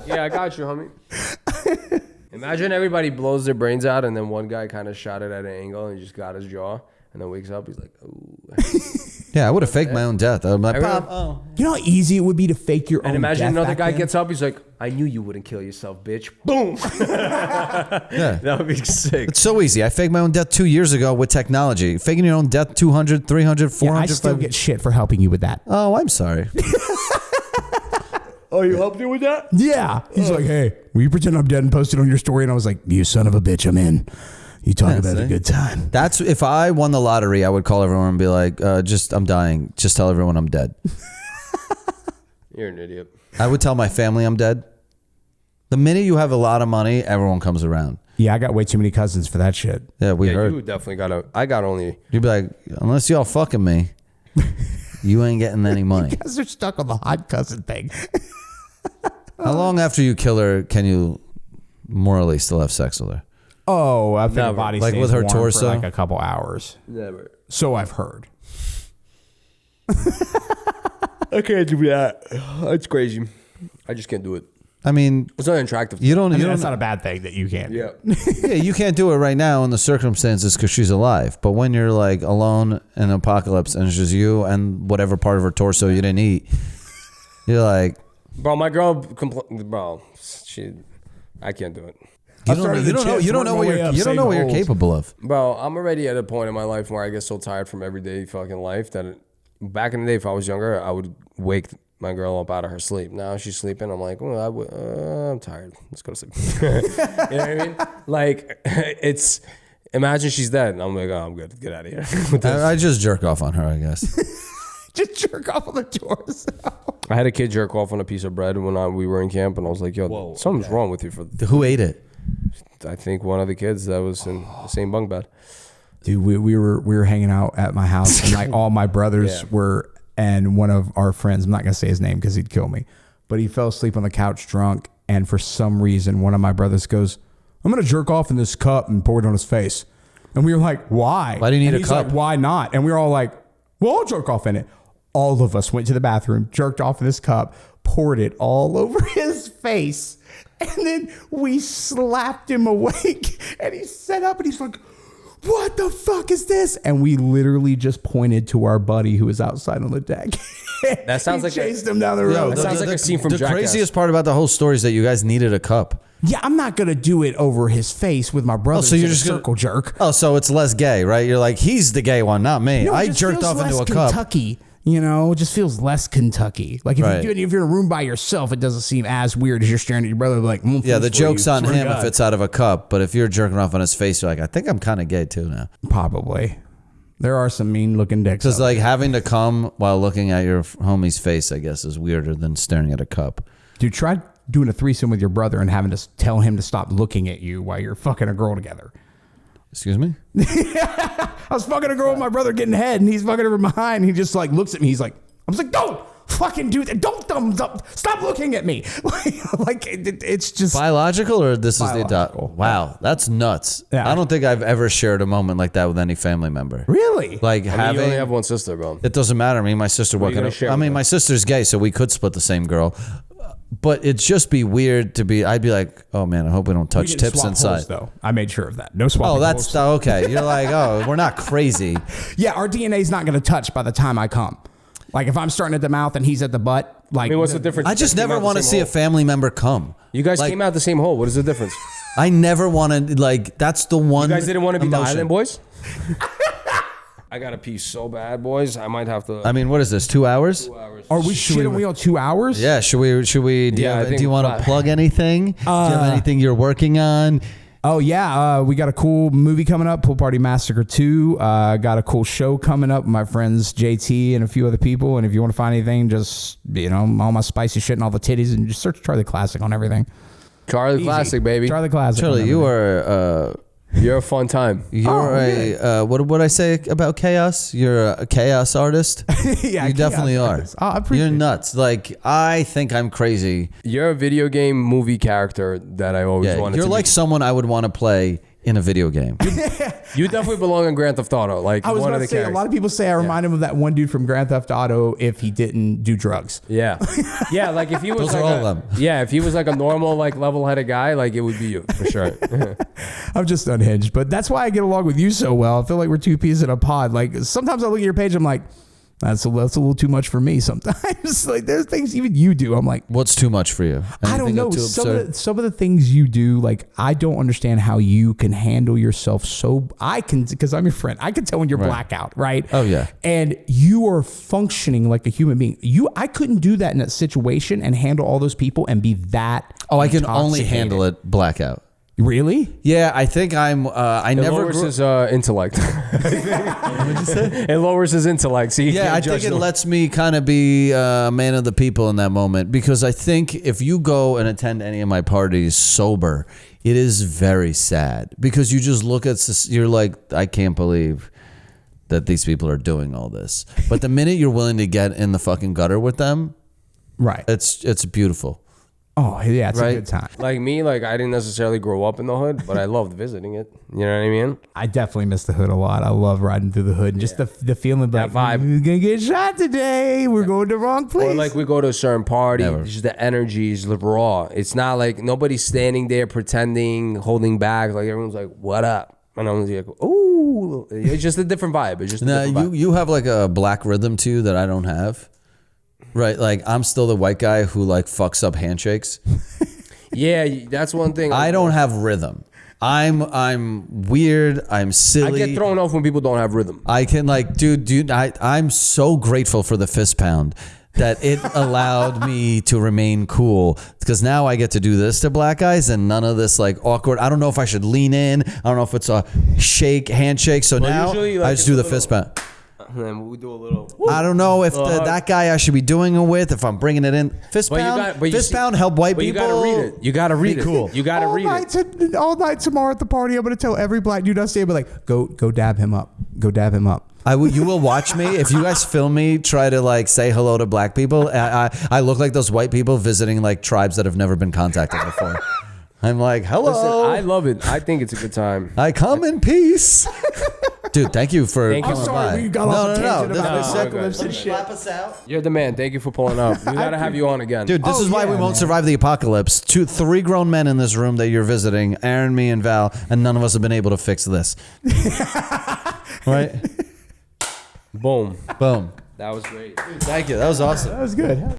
Yeah, I got you, homie. Imagine everybody blows their brains out, and then one guy kind of shot it at an angle, and he just got his jaw, and then wakes up, he's like, "Ooh." Yeah, I would have faked my own death. I'm like, Everyone- Pop, oh. You know how easy it would be to fake your own. And imagine death another back guy then? gets up, he's like, "I knew you wouldn't kill yourself, bitch." Boom. Yeah. That would be sick. It's so easy. I faked my own death 2 years ago with technology. Faking your own death 200, 300, 400. Yeah, I still get shit for helping you with that. Oh, I'm sorry. Oh, you helped you with that? Yeah, he's like, "Hey, will you pretend I'm dead and post it on your story?" And I was like, "You son of a bitch, I'm in." You talk about a good time. That's if I won the lottery, I would call everyone and be like, I'm dying. Just tell everyone I'm dead. You're an idiot. I would tell my family I'm dead. The minute you have a lot of money, everyone comes around. Yeah, I got way too many cousins for that shit. Yeah, we Yeah, heard. you definitely got I got only. You'd be like, unless y'all fucking me, you ain't getting any money. You guys are stuck on the hot cousin thing. How long after you kill her can you morally still have sex with her? Oh, I think Never. the body Like stays with her warm torso? for like a couple hours. Never. So I've heard. I can't do that. It's crazy. I just can't do it. I mean, It's not attractive. you don't. I mean, You that's don't. not a bad thing that you can't. Yeah. Yeah, you can't do it right now in the circumstances because she's alive. But when you're like alone in an apocalypse and it's just you and whatever part of her torso you didn't eat, you're like, Bro, my girl, I can't do it. you don't know what you're capable of. Bro, I'm already at a point in my life where I get so tired from everyday fucking life that back in the day, if I was younger, I would wake my girl up out of her sleep. Now she's sleeping. I'm like, well, I'm tired. Let's go to sleep. You know what I mean? Like, imagine she's dead. And I'm like, oh, I'm good. Get out of here. I just jerk off on her, I guess. Just jerk off on the torso. I had a kid jerk off on a piece of bread when we were in camp, and I was like, yo, something's wrong with you. Who ate it? I think one of the kids that was in the same bunk bed. Dude, we were hanging out at my house, and like all my brothers were, and one of our friends, I'm not gonna say his name because he'd kill me, but he fell asleep on the couch drunk, and for some reason, one of my brothers goes, "I'm gonna jerk off in this cup," and pour it on his face, and we were like, "Why? Why do you need and a he's cup? Like, "Why not?" And we were all like, "Well, I'll jerk off in it." All of us went to the bathroom, jerked off in this cup, poured it all over his face, and then we slapped him awake, and he sat up and he's like, "What the fuck is this?" And we literally just pointed to our buddy who was outside on the deck. That sounds like chased him down the road. that sounds like a scene from The Jackass. craziest part about the whole story is that you guys needed a cup. Yeah, I'm not gonna do it over his face with my brother. so you're a just gonna- circle jerk. Oh, so it's less gay, right? You're like, he's the gay one, not me. No, it I just jerked feels off into less a cup. Kentucky, you know, it just feels less Kentucky. Like if, Right. if you're in a room by yourself, it doesn't seem as weird as you're staring at your brother. Like, Yeah, the joke's on him if it's out of a cup, but if you're jerking off on his face, you're like, I think I'm kind of gay too now. probably. There are some mean looking dicks. Because out like having to come while looking at your homie's face, I guess, is weirder than staring at a cup. Dude, try doing a threesome with your brother and having to tell him to stop looking at you while you're fucking a girl together. Excuse me? I was fucking a girl with my brother getting head, and he's fucking her behind. And he just like looks at me. He's like, I was like, don't fucking do that. Don't thumbs up. Stop looking at me. Like it's just biological, or this is the Biological. adult? Wow, that's nuts. Yeah. I don't think I've ever shared a moment like that with any family member. really. Like I mean, having. you only have one sister, bro. It doesn't matter. I mean, my sister are you gonna working. share I with mean, her? my sister's gay, so we could split the same girl. But it'd just be weird to be. I'd be like, oh man, I hope we don't We touch didn't tips swap inside. holes, though. I made sure of that. No swapping. Oh, that's holes. okay. You're like, oh, we're not crazy. Yeah. Our DNA is not going to touch by the time I come. Like if I'm starting at the mouth and he's at the butt. Like I mean, what's the difference? I You just guys came never out the want to same see a hole. family member come. You guys like- came out the same hole. What is the difference? I never wanted like that's the one. You guys didn't want to be the emotion. island boys? I got to pee so bad, boys. I might have to. I mean, what is this? 2 hours? 2 hours. Are we shitting wheel 2 hours? Yeah. Should we? Do Yeah, I you, think do you want to that- plug anything? Do you have anything you're working on? Oh yeah, we got a cool movie coming up, Pool Party Massacre 2. Got a cool show coming up with my friends JT and a few other people. And if you want to find anything, just all my spicy shit and all the titties, and just search Charlie Classic on everything. Charlie Easy. Classic, baby. Charlie Classic. Charlie, on you everything. are. You're a fun time. You're what would I say about chaos? You're a chaos artist. Yeah, You definitely are. Oh, I appreciate You're it. nuts. Like I think I'm crazy. You're a video game movie character that I always Yeah, wanted you're to like be. someone I would want to play in a video game. You definitely belong in Grand Theft Auto. Like I was one about of to the say, a characters. lot of people say I remind him of that one dude from Grand Theft Auto if he didn't do drugs. Yeah, yeah. Like if he was Those are like all of them. Yeah, if he was like a normal, like level-headed guy, like it would be you for sure. I'm just unhinged, but that's why I get along with you so well. I feel like we're two peas in a pod. Like sometimes I look at your page, I'm like, that's a little too much for me. Sometimes, like there's things even you do. I'm like, What's too much for you? I don't Anything know. too Some absurd? of the things you do, like I don't understand how you can handle yourself. So I can, because I'm your friend. I can tell when you're Right. blackout, right? Oh, yeah. And you are functioning like a human being. I couldn't do that in that situation and handle all those people and be that. Oh, I can only intoxicated. handle it blackout. Really? Yeah, I think I'm. I It never. lowers Grew, his intellect. What'd you say? It lowers his intellect. So yeah, I think it lets me kind of be a man of the people in that moment, because I think if you go and attend any of my parties sober, it is very sad, because you just look at you're like, I can't believe that these people are doing all this. But the minute you're willing to get in the fucking gutter with them, Right. it's beautiful. Oh, yeah, it's Right? a good time. Like me, like I didn't necessarily grow up in the hood, but I loved visiting it. You know what I mean? I definitely miss the hood a lot. I love riding through the hood and just the feeling That like, vibe. we're going to get shot today. We're going to the wrong place. Or like we go to a certain party, Never. just the energy is raw. It's not like nobody's standing there pretending, holding back. Like everyone's like, "What up?" And I'm like, "Ooh!" It's just a different vibe. It's just a Now different vibe. you have like a black rhythm too that I don't have. Right, like I'm still the white guy who like fucks up handshakes. Yeah, that's one thing. I don't have rhythm. I'm weird. I'm I silly. get thrown off when people don't have rhythm. I can like, dude. I'm so grateful for the fist pound that it allowed me to remain cool, because now I get to do this to black guys and none of this like awkward. I don't know if I should lean in. I don't know if it's a handshake. So now usually, like, I just it's do a the little- fist pound. And then we do a little. I don't know if that guy I should be doing it with, if I'm bringing it in. Fist But you pound, got- but you fist see- pound, help white But you people. gotta read it. You gotta read it. cool. You gotta read it. All night tomorrow at the party, I'm going to tell every black dude I see, I'll be like, go dab him up. Go dab him up. You will watch me if you guys film me try to like say hello to black people. I look like those white people visiting like tribes that have never been contacted before. I'm like, hello. Listen, I love it. I think it's a good time. I come in peace. Dude, thank you for Thank you. coming I'm sorry, by. we got off a tangent This about was No, sick. we're good. and shit. us out. You're the man. Thank you for pulling up. We gotta have you on again. Dude, this Oh, is why yeah, we won't man. survive the apocalypse. 3 grown men in this room that you're visiting, Aaron, me, and Val, and none of us have been able to fix this. Right? Boom. Boom. That was great. Thank you. That was awesome. That was good.